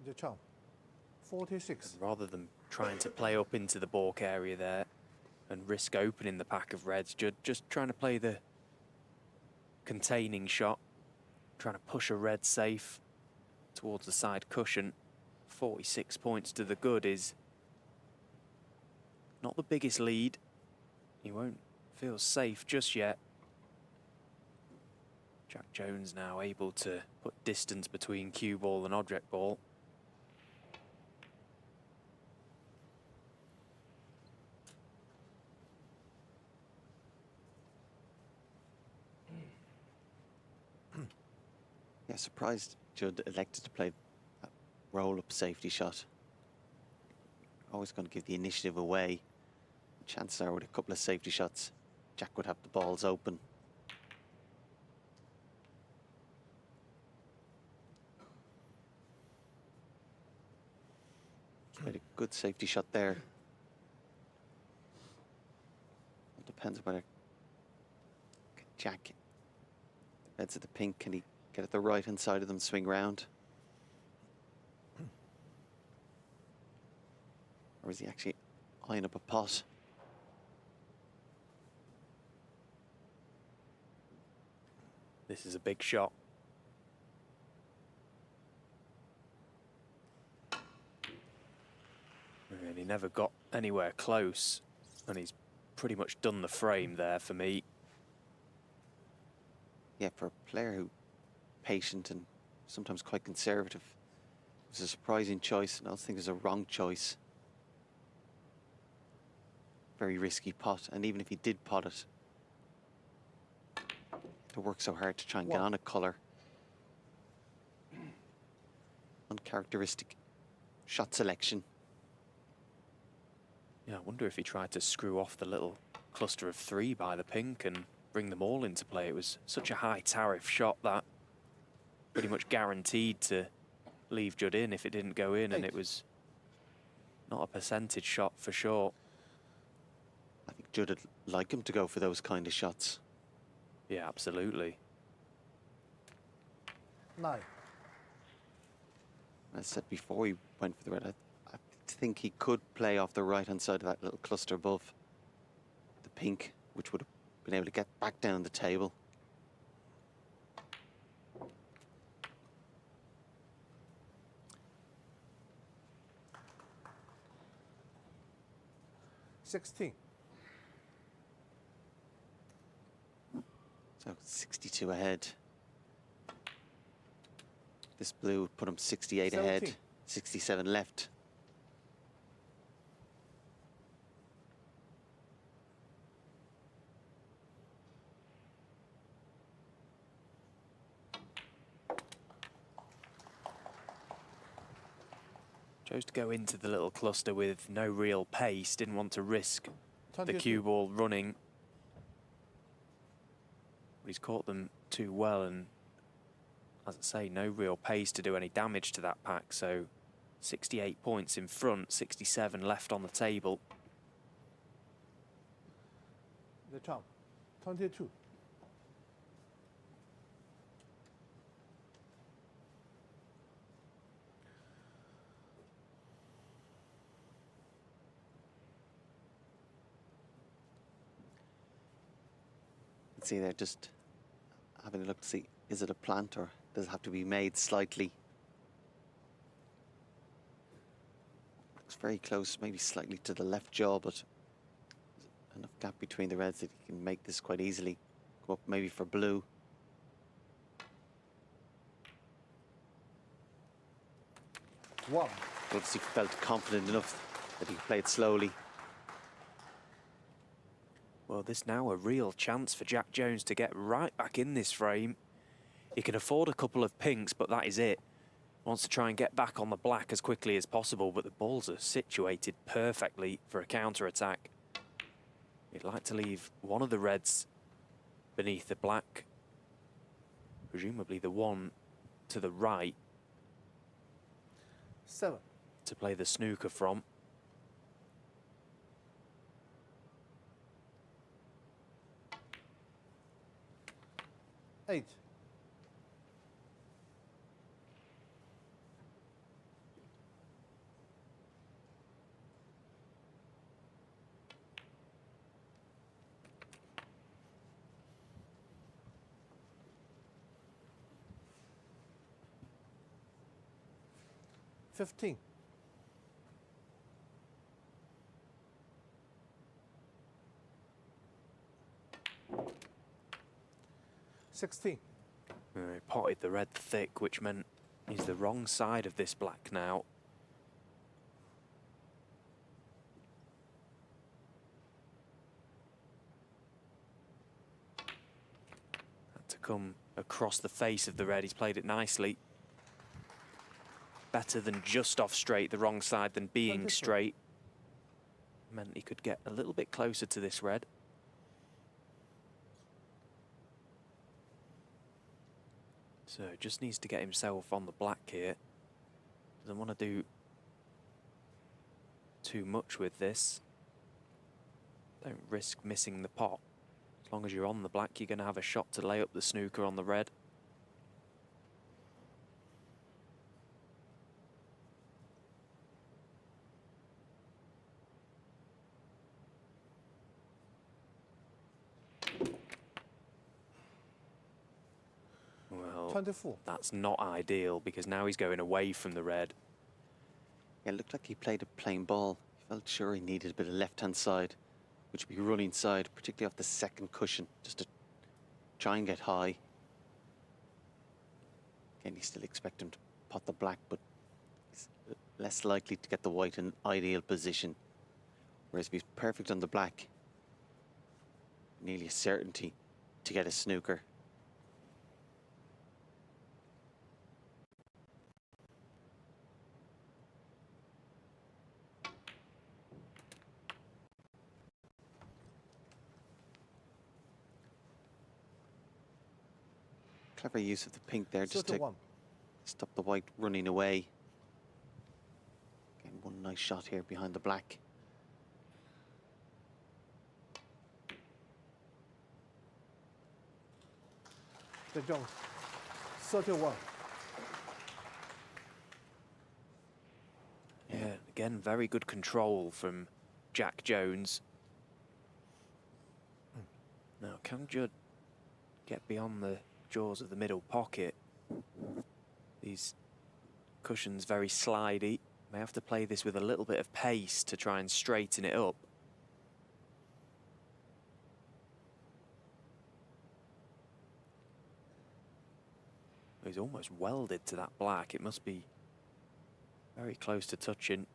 The charm. 46. Rather than trying to play up into the balk area there and risk opening the pack of reds, Judd just trying to play the containing shot, trying to push a red safe towards the side cushion. 46 points to the good is not the biggest lead. He won't feel safe just yet. Jack Jones now able to put distance between cue ball and object ball. Yeah, surprised Judd elected to play a roll-up safety shot. Always going to give the initiative away. Chances are with a couple of safety shots, Jack would have the balls open. He's made a good safety shot there. It depends whether Jack beds at the pink, can he get at the right-hand side of them, swing round? Or is he actually eyeing up a pot? This is a big shot. And he never got anywhere close, and he's pretty much done the frame there for me. Yeah, for a player who patient and sometimes quite conservative, it was a surprising choice, and I also think it was a wrong choice. Very risky pot, and even if he did pot it, to work so hard to try and get on a colour. Uncharacteristic shot selection. Yeah, I wonder if he tried to screw off the little cluster of 3 by the pink and bring them all into play. It was such a high tariff shot that pretty much guaranteed to leave Judd in if it didn't go in, and it was not a percentage shot for sure. I think Judd would like him to go for those kind of shots. Yeah, absolutely. 9. As I said before he went for the red, I think he could play off the right-hand side of that little cluster above the pink, which would have been able to get back down the table. $16. So 62 ahead. This blue would put him 68 ahead, 17. 67 left. Chose to go into the little cluster with no real pace, didn't want to risk the 22. cue ball running. But he's caught them too well, and as I say, no real pace to do any damage to that pack. So 68 points in front, 67 left on the table. The top. 22. See, they're just having a look to see, is it a plant or does it have to be made slightly? Looks very close, maybe slightly to the left jaw, but there's enough gap between the reds that he can make this quite easily. Go up maybe for blue. One. Obviously felt confident enough that he could play it slowly. Well, there's now a real chance for Jack Jones to get right back in this frame. He can afford a couple of pinks, but that is it. Wants to try and get back on the black as quickly as possible, but the balls are situated perfectly for a counter-attack. He'd like to leave one of the reds beneath the black, presumably the one to the right, 7. to play the snooker from. Eight. $15. $16. He potted the red thick, which meant he's the wrong side of this black now. Had to come across the face of the red. He's played it nicely. Better than just off straight, the wrong side, than being 24. straight. Meant he could get a little bit closer to this red. So just needs to get himself on the black here. Doesn't want to do too much with this. Don't risk missing the pot. As long as you're on the black, you're going to have a shot to lay up the snooker on the red. Well, 24. that's not ideal because now he's going away from the red. Yeah, it looked like he played a plain ball. He felt sure he needed a bit of left-hand side, which would be running side, particularly off the second cushion, just to try and get high. Again, you still expect him to pot the black, but he's less likely to get the white in ideal position. Whereas if he's perfect on the black, nearly a certainty to get a snooker. Clever use of the pink there, just to 31. stop the white running away. Again, one nice shot here behind the black. Jack Jones. 31. Yeah, again, very good control from Jack Jones. Now, can Judd get beyond the jaws of the middle pocket? These cushions very slidey. May have to play this with a little bit of pace to try and straighten it up. He's almost welded to that black. It must be very close to touching.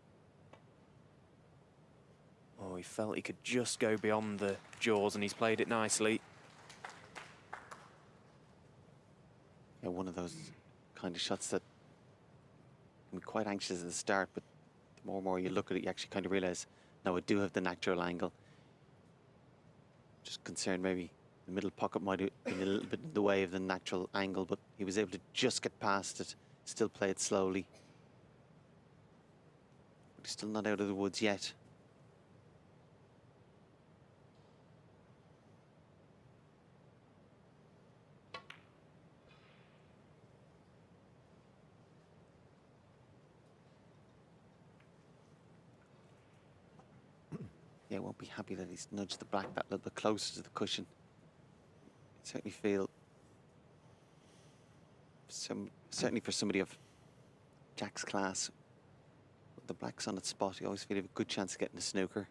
Oh, he felt he could just go beyond the jaws, and he's played it nicely. Yeah, one of those kind of shots that can be quite anxious at the start, but the more and more you look at it, you actually kind of realize, no, I do have the natural angle. Just concerned maybe the middle pocket might have been a little bit in the way of the natural angle, but he was able to just get past it, still play it slowly. But he's still not out of the woods yet. Yeah, won't be happy that he's nudged the black that little bit closer to the cushion. Certainly feel, certainly for somebody of Jack's class, with the black's on its spot, you always feel you have a good chance of getting a snooker.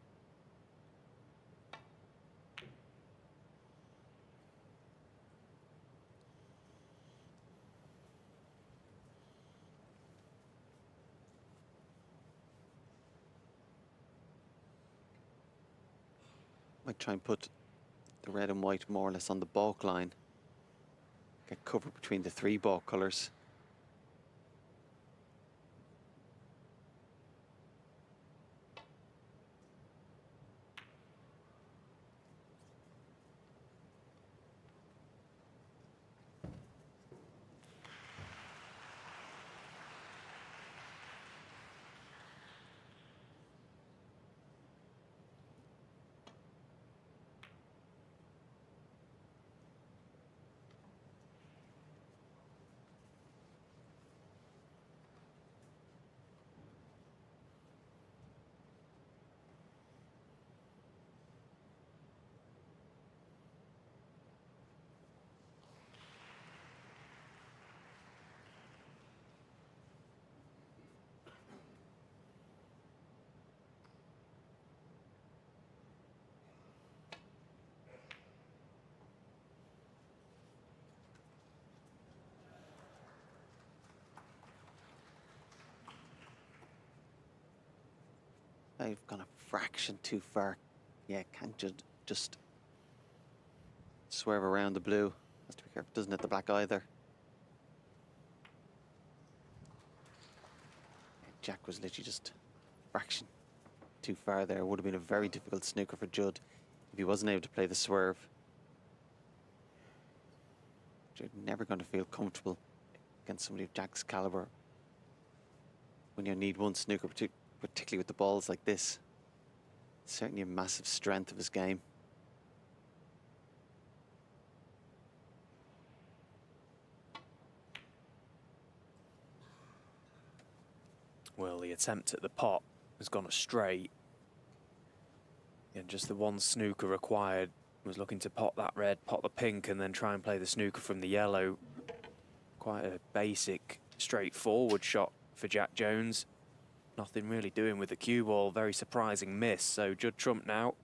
Might try and put the red and white more or less on the balk line. Get cover between the three balk colours. They've gone a fraction too far. Yeah, can't just swerve around the blue. Has to be careful, doesn't hit the black either. Jack was literally just a fraction too far there. Would have been a very difficult snooker for Judd if he wasn't able to play the swerve. Judd never going to feel comfortable against somebody of Jack's caliber when you need one snooker, particularly with the balls like this. It's certainly a massive strength of his game. Well, the attempt at the pot has gone astray. And just the one snooker required was looking to pot that red, pot the pink, and then try and play the snooker from the yellow. Quite a basic, straightforward shot for Jack Jones. Nothing really doing with the cue ball. Very surprising miss. So Judd Trump now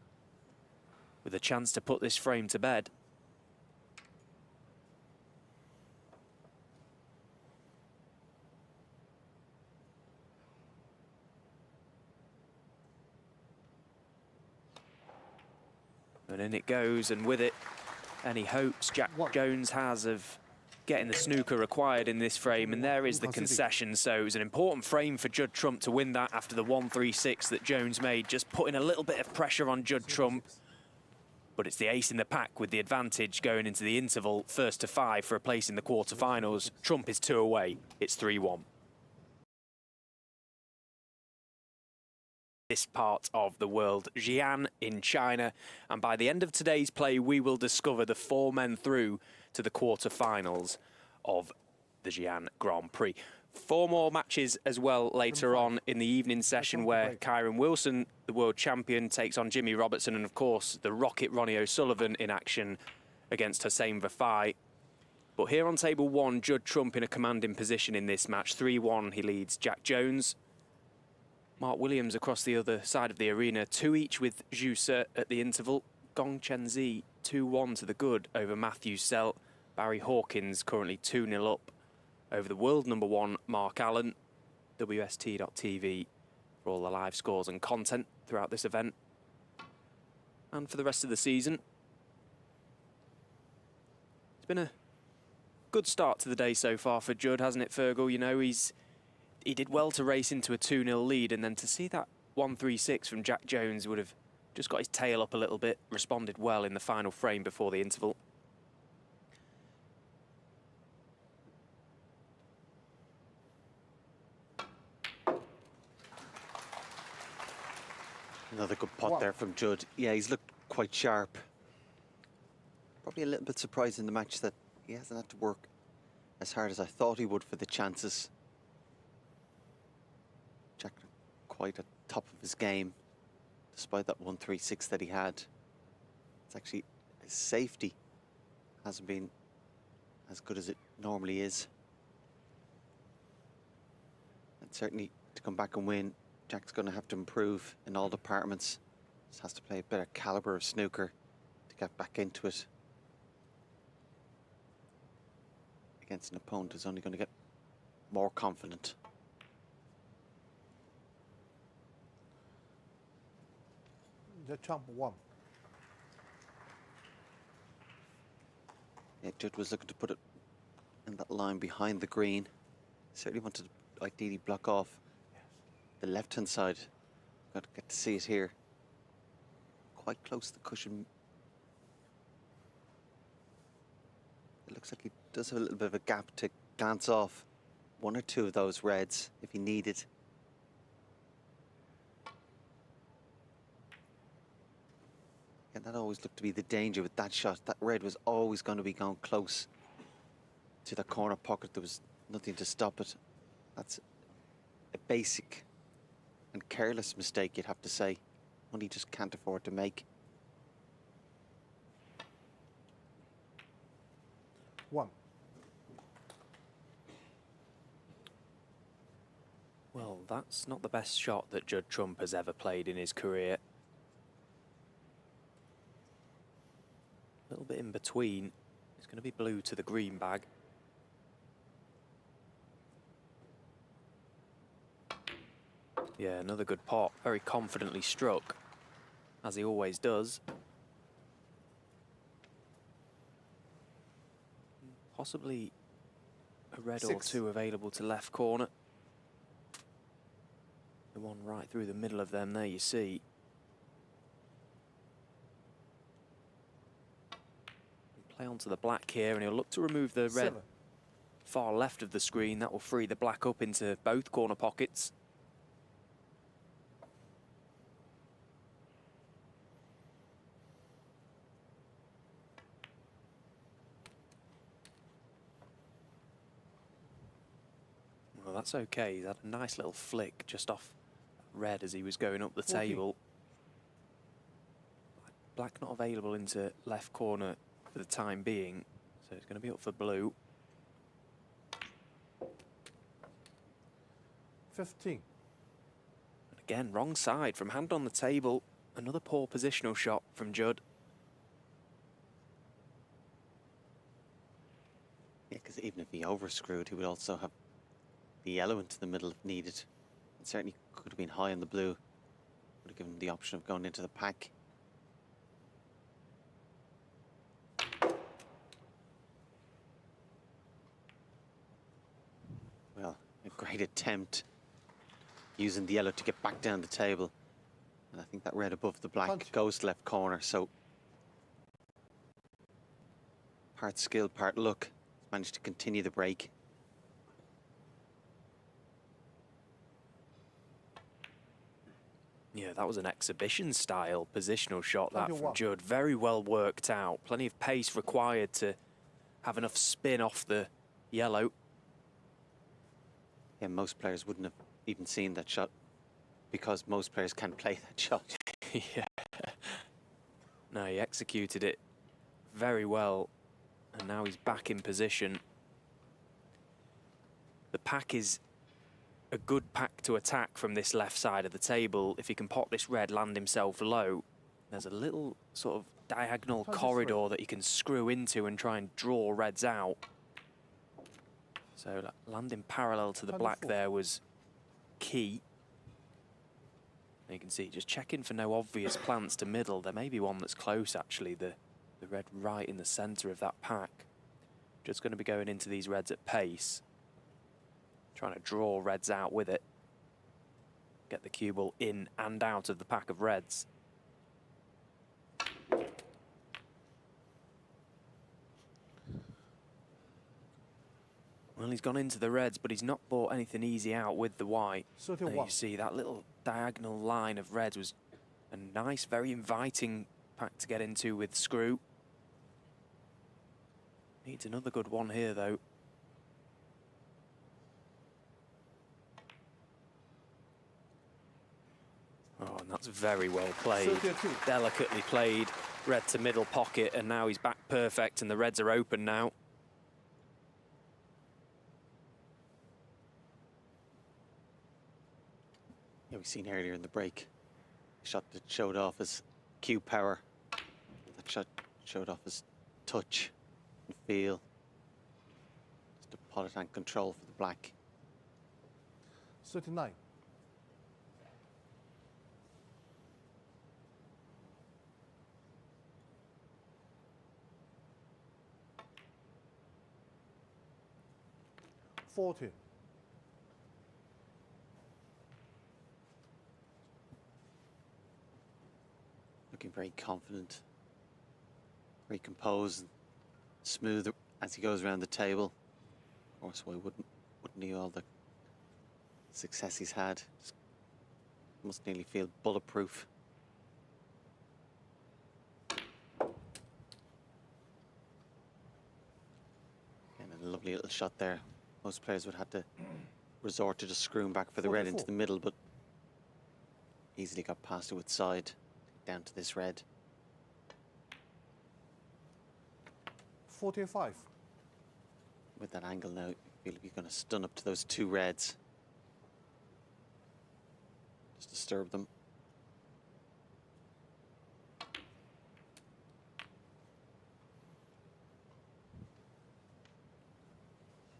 with a chance to put this frame to bed. And in it goes, and with it, any hopes Jack Jones has of getting the snooker required in this frame, and there is the concession. So it was an important frame for Judd Trump to win that after the 1-3-6 that Jones made, just putting a little bit of pressure on Judd Trump. But it's the ace in the pack with the advantage going into the interval, 1st to 5 for a place in the quarterfinals. Trump is 2 away, it's 3-1. this part of the world, Xian in China. And by the end of today's play, we will discover the 4 men through to the quarter-finals of the Xian Grand Prix. 4 more matches as well later on in the evening session, where Kyron Wilson, the world champion, takes on Jimmy Robertson, and of course the Rocket Ronnie O'Sullivan in action against Hossein Vafai. But here on table 1, Judd Trump in a commanding position in this match. 3-1 he leads Jack Jones. Mark Williams across the other side of the arena, 2 each with Zhu Se at the interval. Gong Chenzi 2-1 to the good over Matthew Selt. Barry Hawkins currently 2-0 up over the world number 1 Mark Allen. WST.tv for all the live scores and content throughout this event and for the rest of the season. It's been a good start to the day so far for Judd, hasn't it, Fergal? You know, he did well to race into a 2-0 lead, and then to see that 1-3-6 from Jack Jones would have just got his tail up a little bit, responded well in the final frame before the interval. Another good pot there from Judd. Yeah, he's looked quite sharp. Probably a little bit surprised in the match that he hasn't had to work as hard as I thought he would for the chances. Jack quite at top of his game, despite that 1-3-6 that he had. It's actually, his safety hasn't been as good as it normally is. And certainly to come back and win, Jack's going to have to improve in all departments. Just has to play a better caliber of snooker to get back into it against an opponent who's only going to get more confident. The Trump won. Yeah, Judd was looking to put it in that line behind the green. Certainly wanted to ideally block off the left-hand side. Got to get to see it here. Quite close to the cushion. It looks like he does have a little bit of a gap to glance off 1 or 2 of those reds if he needed. And that always looked to be the danger with that shot. That red was always going to be going close to the corner pocket. There was nothing to stop it. That's a basic and careless mistake, you'd have to say. One he just can't afford to make. 1. Well, that's not the best shot that Judd Trump has ever played in his career. A little bit in between. It's going to be blue to the green bag. Yeah, another good pot. Very confidently struck, as he always does. Possibly a red 6. or 2 available to left corner. The one right through the middle of them there, you see. Play onto the black here, and he'll look to remove the red 7. far left of the screen. That will free the black up into both corner pockets. Well, that's okay. He's had a nice little flick just off red as he was going up the table. Black not available into left corner for the time being, so it's going to be up for blue. 15. And again, wrong side from hand on the table. Another poor positional shot from Judd. Yeah, because even if he overscrewed, he would also have the yellow into the middle if needed. It certainly could have been high on the blue. Would have given him the option of going into the pack. Well, a great attempt using the yellow to get back down the table. And I think that red above the black goes to left corner, so part skill, part luck. Managed to continue the break. Yeah, that was an exhibition style positional shot, that from 21. Judd. Very well worked out. Plenty of pace required to have enough spin off the yellow. Yeah, most players wouldn't have even seen that shot because most players can play that shot. Yeah. No, he executed it very well, and now he's back in position. The pack is a good pack to attack from this left side of the table. If he can pop this red, land himself low, there's a little sort of diagonal corridor that he can screw into and try and draw reds out. So landing parallel to the black there was key. And you can see, just checking for no obvious plants to middle. There may be one that's close, actually, the red right in the centre of that pack. Just going to be going into these reds at pace. Trying to draw reds out with it. Get the cue ball in and out of the pack of reds. Well, he's gone into the reds, but he's not bought anything easy out with the white. And you see that little diagonal line of reds was a nice, very inviting pack to get into with screw. Needs another good one here, though. Oh, and that's very well played. Delicately played. Red to middle pocket, and now he's back perfect, and the reds are open now. Yeah, we've seen earlier in the break, a shot that showed off his cue power. That shot showed off his touch and feel. Just a pot and control for the black. 39. Looking very confident, very composed, and smooth as he goes around the table. Of course, why wouldn't he? All the success he's had, must nearly feel bulletproof. And a lovely little shot there. Most players would have to resort to just screwing back for the red into the middle, but easily got past it with side down to this red. 45. With that angle now, you feel like you're going to stun up to those two reds. Just disturb them.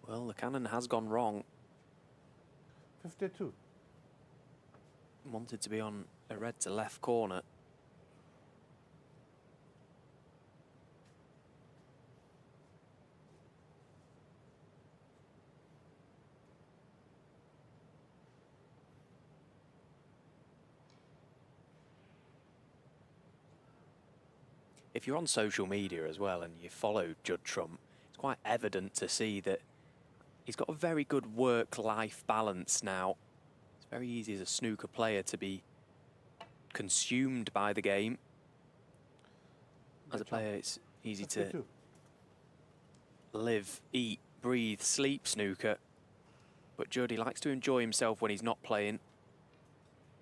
Well, the cannon has gone wrong. 52. Wanted to be on a red to left corner. If you're on social media as well and you follow Judd Trump, it's quite evident to see that he's got a very good work-life balance now. It's very easy as a snooker player to be consumed by the game. As a player, it's easy to live, eat, breathe, sleep snooker. But Judd, he likes to enjoy himself when he's not playing.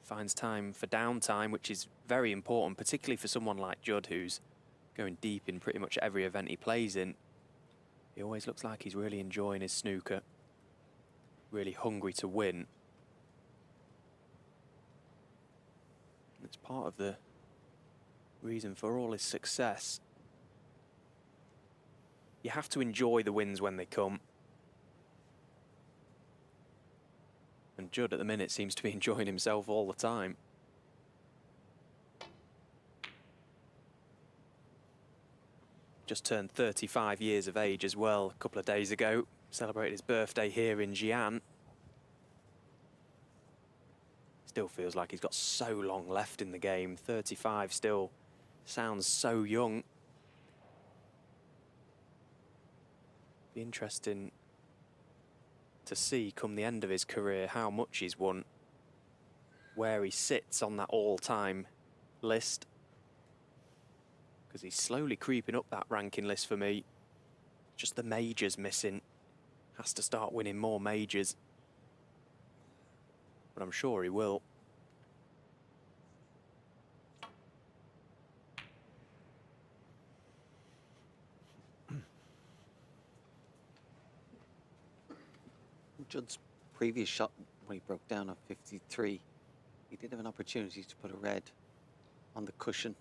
Finds time for downtime, which is very important, particularly for someone like Judd, who's going deep in pretty much every event he plays in. He always looks like he's really enjoying his snooker, really hungry to win. It's part of the reason for all his success. You have to enjoy the wins when they come. And Judd at the minute seems to be enjoying himself all the time. Just turned 35 years of age as well a couple of days ago. Celebrated his birthday here in Xian. Still feels like he's got so long left in the game. 35 still sounds so young. Be interesting to see come the end of his career how much he's won. where he sits on that all-time list, because he's slowly creeping up that ranking list for me. Just the majors missing. Has to start winning more majors. But I'm sure he will. Judd's previous shot, when he broke down on 53, he did have an opportunity to put a red on the cushion,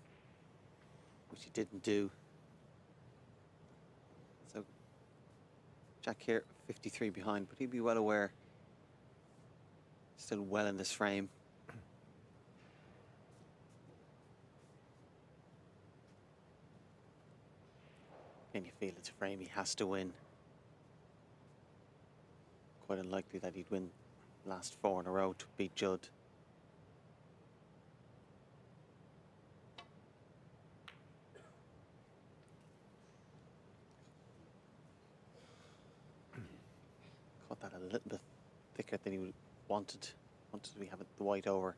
which he didn't do. So Jack here, 53 behind, but he'd be well aware, still well in this frame. And you feel it's a frame he has to win. Quite unlikely that he'd win the last 4 in a row to beat Judd. Caught that a little bit thicker than he wanted. Wanted to have it the white over.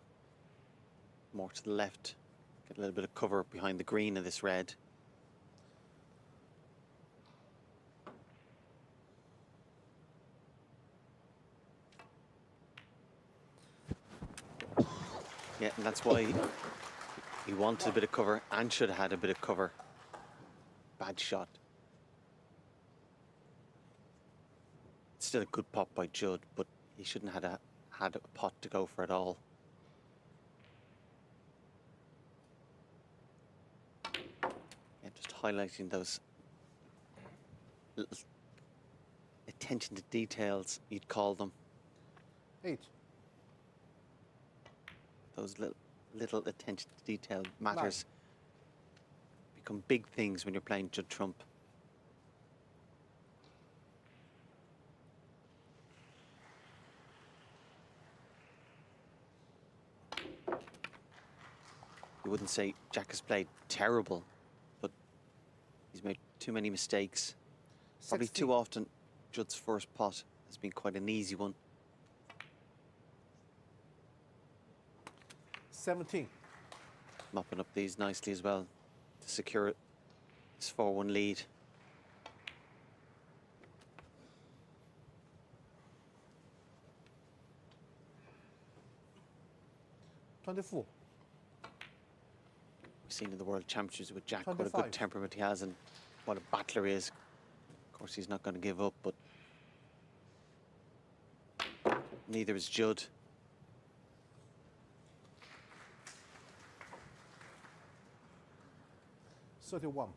More to the left. Get a little bit of cover behind the green of this red. Yeah, and that's why he wanted a bit of cover and should have had a bit of cover. Bad shot. It's still a good pot by Judd, but he shouldn't have had a pot to go for at all. Yeah, just highlighting those little attention to details, you'd call them. 8. Those little attention to detail matters become big things when you're playing Judd Trump. You wouldn't say Jack has played terrible, but he's made too many mistakes. Probably 60. too often. Judd's first pot has been quite an easy one. 17. Mopping up these nicely as well to secure this 4-1 lead. $24. We've seen in the World Championships with Jack what a 25. good temperament he has and what a battler he is. Of course, he's not going to give up, but neither is Judd. $31.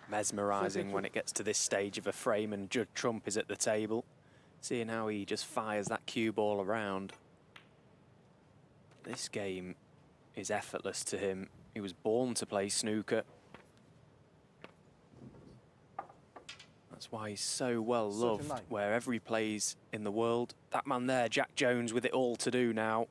Mesmerising when it gets to this stage of a frame and Judd Trump is at the table. Seeing how he just fires that cue ball around. This game is effortless to him. He was born to play snooker. That's why he's so well loved 39. wherever he plays in the world. That man there, Jack Jones, with it all to do now.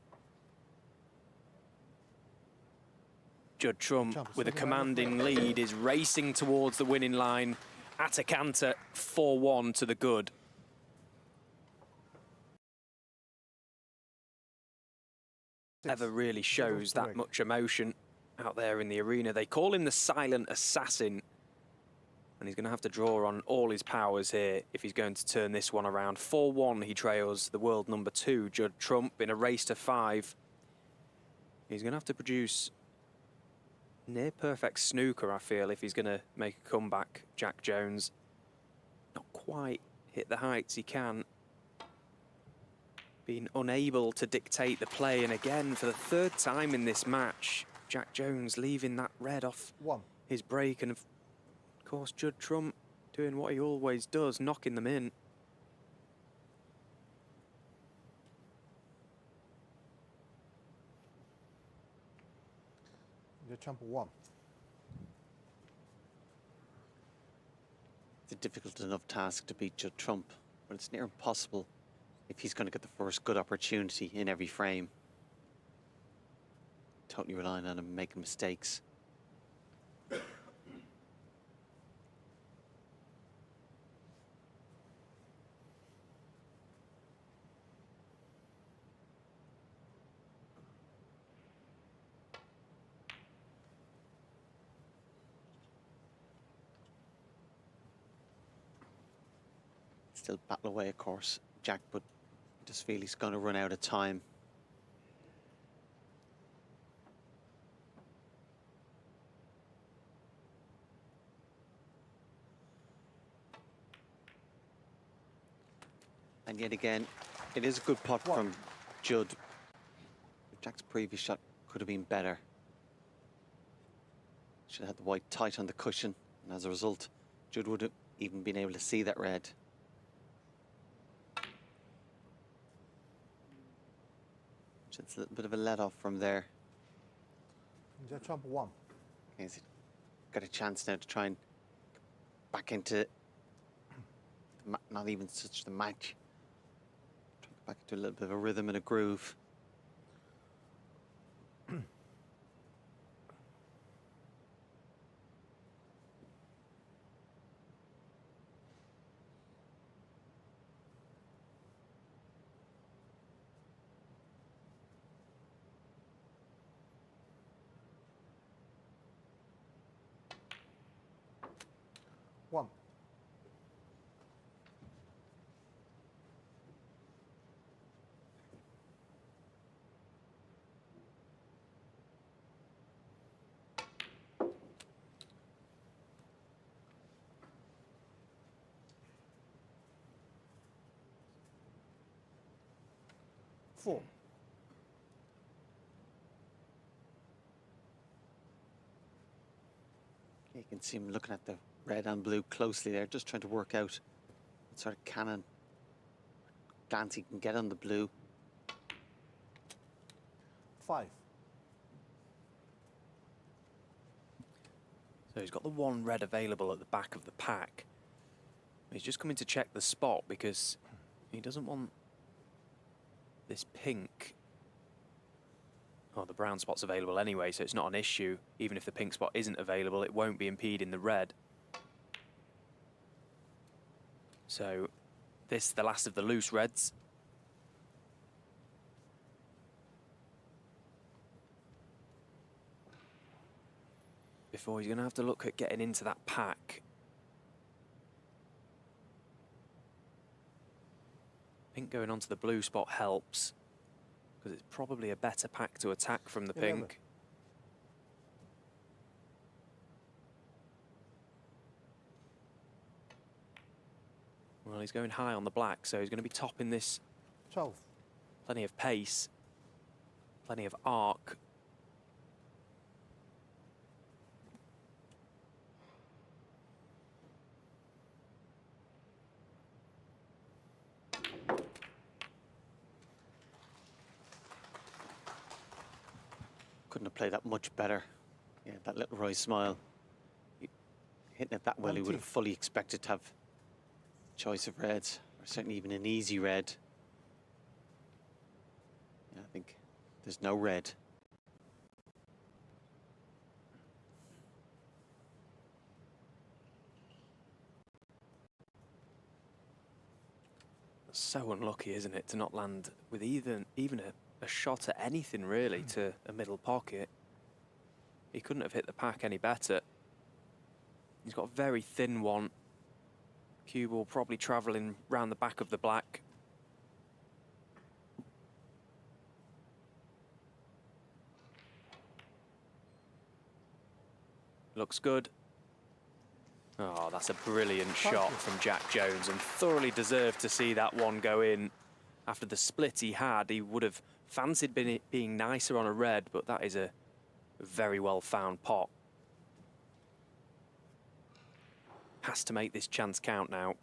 Judd Trump, with a commanding lead, is racing towards the winning line at a canter, 4-1 to the good. Ever really shows that much emotion out there in the arena. They call him the silent assassin, and he's going to have to draw on all his powers here if he's going to turn this one around. 4-1, he trails the world number 2, Judd Trump, in a race to 5. He's going to have to produce near perfect snooker, I feel, if he's going to make a comeback, Jack Jones. Not quite hit the heights he can. Being unable to dictate the play, and again, for the 3rd time in this match, Jack Jones leaving that red off his break, and of course Judd Trump doing what he always does, knocking them in. Judd Trump 1. It's a difficult enough task to beat Judd Trump, but it's near impossible if he's going to get the first good opportunity in every frame. Totally relying on him making mistakes. Still battle away, of course, Jack, but I just feel he's going to run out of time. And yet again, it is a good pot from Judd. Jack's previous shot could have been better. Should have had the white tight on the cushion, and as a result, Judd would have even been able to see that red. So it's a little bit of a let-off from there. Jump 1. He's got a chance now to try and get back into not even such the match. Try to get back into a little bit of a rhythm and a groove. One. Four. You can see him looking at the red and blue closely there, just trying to work out what sort of cannon glance he can get on the blue. 5. So he's got the one red available at the back of the pack. He's just coming to check the spot because he doesn't want this pink. Oh, the brown spot's available anyway, so it's not an issue. Even if the pink spot isn't available, it won't be impeding the red. So this is the last of the loose reds. Before he's going to have to look at getting into that pack. Pink going onto the blue spot helps, because it's probably a better pack to attack from the pink. Well, he's going high on the black, so he's going to be topping this. 12. Plenty of pace, plenty of arc. Couldn't have played that much better. Yeah, that little Roy smile. Hitting it that well, he would have fully expected to have choice of reds, or certainly even an easy red. Yeah, I think there's no red. So unlucky, isn't it, to not land with even a shot at anything really to a middle pocket. He couldn't have hit the pack any better. He's got a very thin one. Cue ball probably travelling round the back of the black. Looks good. Oh, that's a brilliant shot from Jack Jones, and thoroughly deserved to see that one go in. After the split he had, he would have fancied being nicer on a red, but that is a very well found pot. Has to make this chance count now.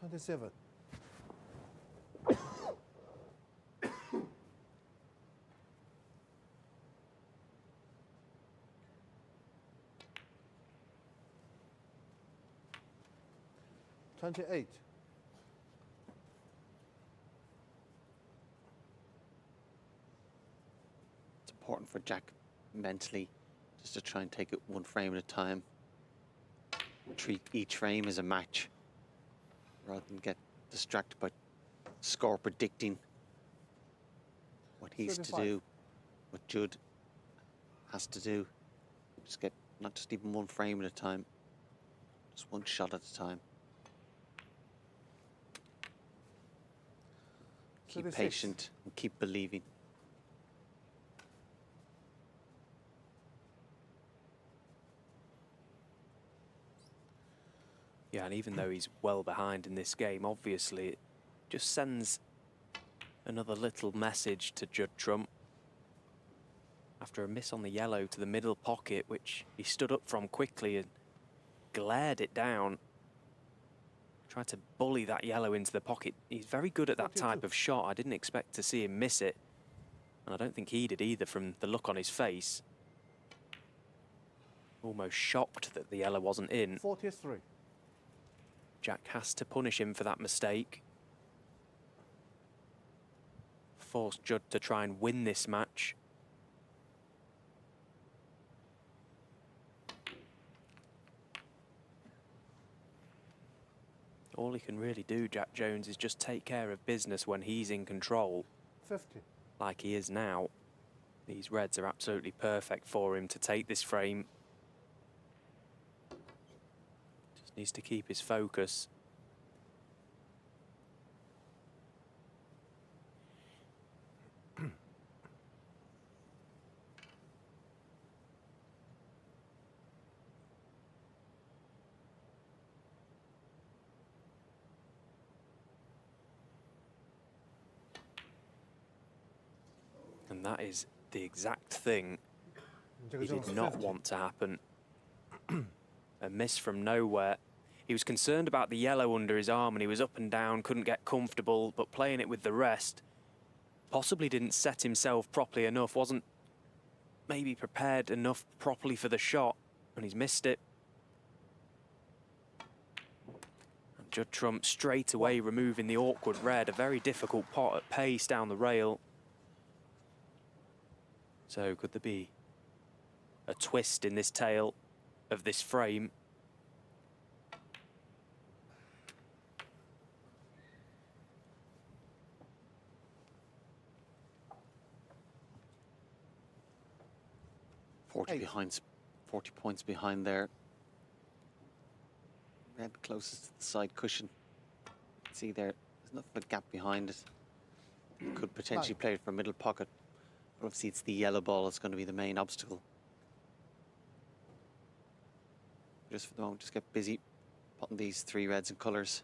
$27. $28. It's important for Jack mentally just to try and take it one frame at a time. Treat each frame as a match rather than get distracted by score predicting what he's to 35. do. what Judd has to do. Just get not just even one frame at a time, just one shot at a time. Keep 36. patient and keep believing. Yeah, and even though he's well behind in this game, obviously it just sends another little message to Judd Trump. After a miss on the yellow to the middle pocket, which he stood up from quickly and glared it down. Tried to bully that yellow into the pocket. He's very good at that 42. type of shot. I didn't expect to see him miss it. And I don't think he did either from the look on his face. Almost shocked that the yellow wasn't in. 43. Jack has to punish him for that mistake. Force Judd to try and win this match. All he can really do, Jack Jones, is just take care of business when he's in control, 50. like he is now. These reds are absolutely perfect for him to take this frame. Just needs to keep his focus. And that is the exact thing he did not want to happen. A miss from nowhere. He was concerned about the yellow under his arm and he was up and down, couldn't get comfortable, but playing it with the rest, possibly didn't set himself properly enough, wasn't maybe prepared enough properly for the shot, and he's missed it. And Judd Trump straight away removing the awkward red, a very difficult pot at pace down the rail. So could there be a twist in this tail of this frame? Behind, 40 points behind there. Red closest to the side cushion. See there, there's enough of a gap behind it. Could potentially play it for middle pocket. But obviously it's the yellow ball that's going to be the main obstacle. Just for the moment, just get busy putting these three reds and colours.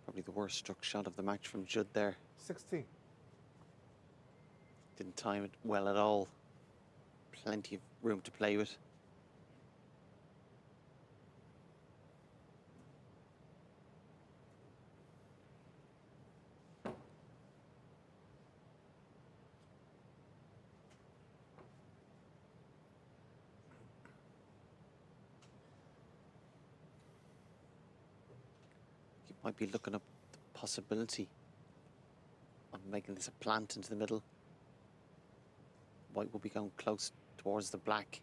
Probably the worst struck shot of the match from Judd there. 16. Didn't time it well at all. Plenty of room to play with. You might be looking up the possibility of making this a plant into the middle. White will be going close towards the black.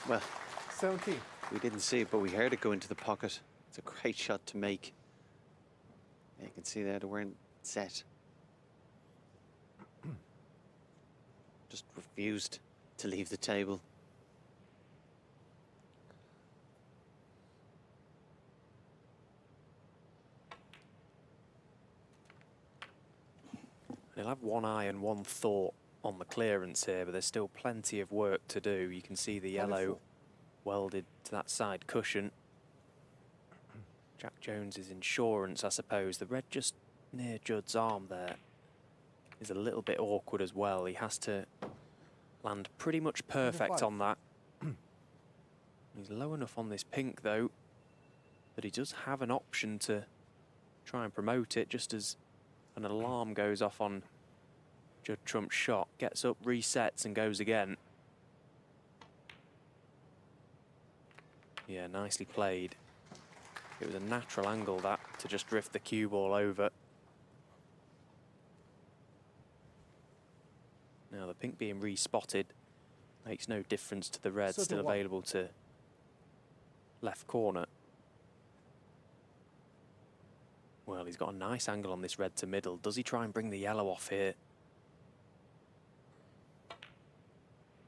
Well, 17. we didn't see it, but we heard it go into the pocket. It's a great shot to make. Yeah, you can see there they weren't set. Just refused to leave the table. He'll have one eye and one thought on the clearance here, but there's still plenty of work to do. You can see the yellow welded to that side cushion. Jack Jones's insurance, I suppose. The red just near Judd's arm there is a little bit awkward as well. He has to land pretty much perfect 25. on that. He's low enough on this pink, though, that he does have an option to try and promote it, just as an alarm goes off on Judd Trump's shot. Gets up, resets, and goes again. Yeah, nicely played. It was a natural angle, that, to just drift the cue ball over. Now, the pink being re-spotted makes no difference to the red, still 31. available to left corner. Well, he's got a nice angle on this red to middle. Does he try and bring the yellow off here?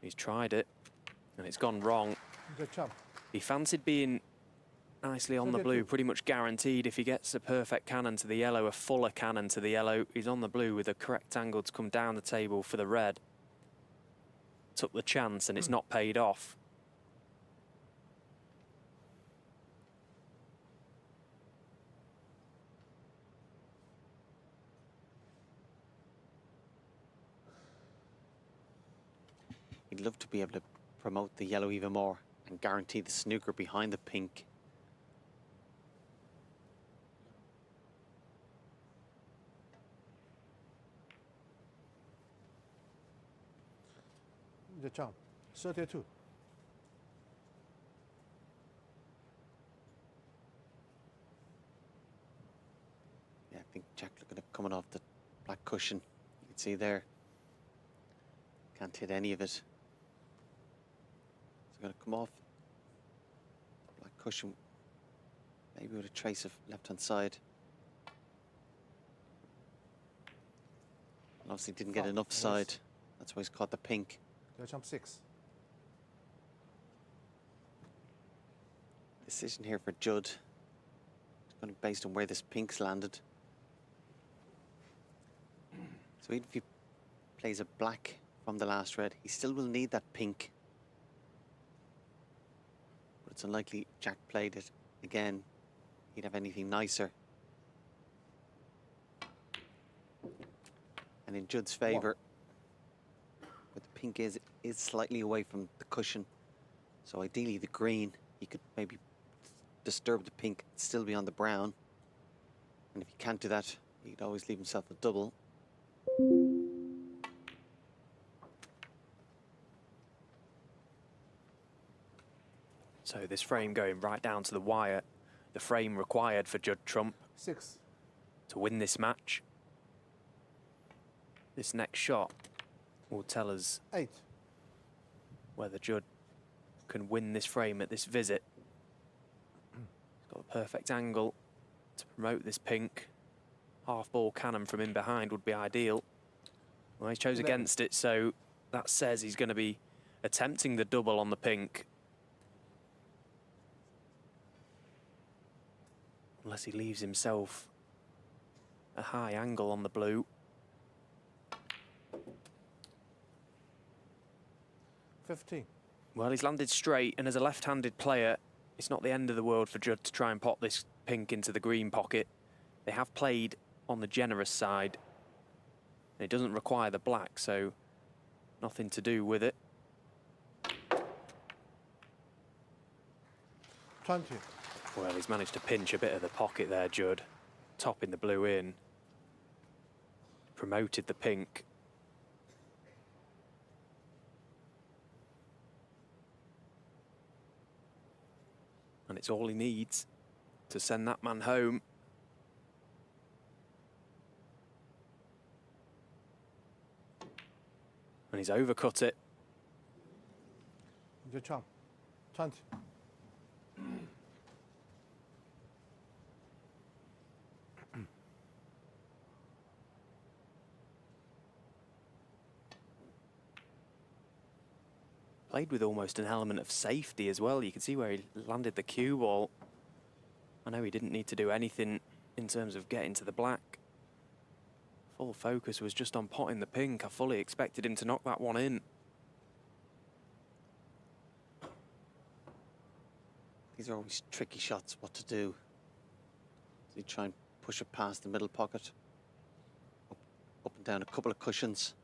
He's tried it, and it's gone wrong. Good job. He fancied being nicely on the blue, pretty much guaranteed if he gets a perfect cannon to the yellow, a fuller cannon to the yellow. He's on the blue with a correct angle to come down the table for the red. Took the chance, and it's not paid off. He'd love to be able to promote the yellow even more and guarantee the snooker behind the pink. Good job. 32. Yeah, I think Jack looking at coming off the black cushion. You can see there. Can't hit any of it. It's going to come off black cushion, maybe with a trace of left-hand side. And obviously didn't get enough side. That's why he's caught the pink. Good job. 6. Decision here for Judd. It's going to be based on where this pink's landed. So even if he plays a black from the last red, he still will need that pink. But it's unlikely Jack played it again. He'd have anything nicer. And in Judd's favour, but the pink is slightly away from the cushion. So ideally the green, he could maybe disturb the pink and still be on the brown. And if he can't do that, he'd always leave himself a double. So this frame going right down to the wire. The frame required for Judd Trump 6. to win this match. This next shot will tell us 8. whether Judd can win this frame at this visit. He's got a perfect angle to promote this pink. Half ball cannon from in behind would be ideal. Well, he chose 11. against it, so that says he's going to be attempting the double on the pink. Unless he leaves himself a high angle on the blue. 15. Well, he's landed straight, and as a left-handed player, it's not the end of the world for Judd to try and pop this pink into the green pocket. They have played on the generous side. And it doesn't require the black, so nothing to do with it. 20. Well, he's managed to pinch a bit of the pocket there, Judd. Topping the blue in. Promoted the pink. And it's all he needs to send that man home. And he's overcut it. Good job. 20. Played with almost an element of safety as well. You can see where he landed the cue ball. I know he didn't need to do anything in terms of getting to the black. Full focus was just on potting the pink. I fully expected him to knock that one in. These are always tricky shots, what to do. So you try and push it past the middle pocket. Up and down a couple of cushions.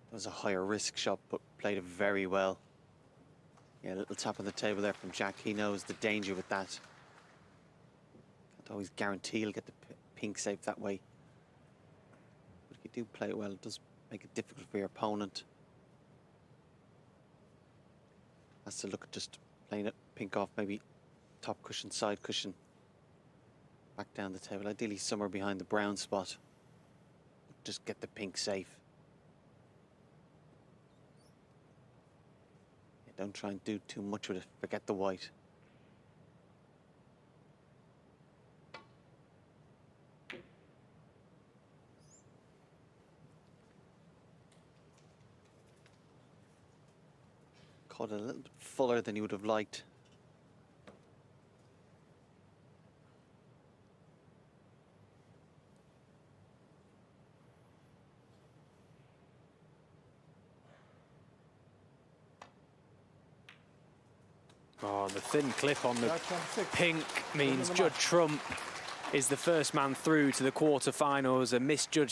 That was a higher risk shot, but played it very well. Yeah, a little tap on the table there from Jack. He knows the danger with that. Can't always guarantee he'll get the pink safe that way. But if you do play it well, it does make it difficult for your opponent. Has to look at just playing it pink off, maybe top cushion, side cushion. Back down the table, ideally somewhere behind the brown spot. Just get the pink safe. Don't try and do too much with it. Forget the white. Caught it a little bit fuller than you would have liked. Oh, the thin clip on the That's on 6. pink means the Judd match. Trump is the first man through to the quarterfinals. A misjudged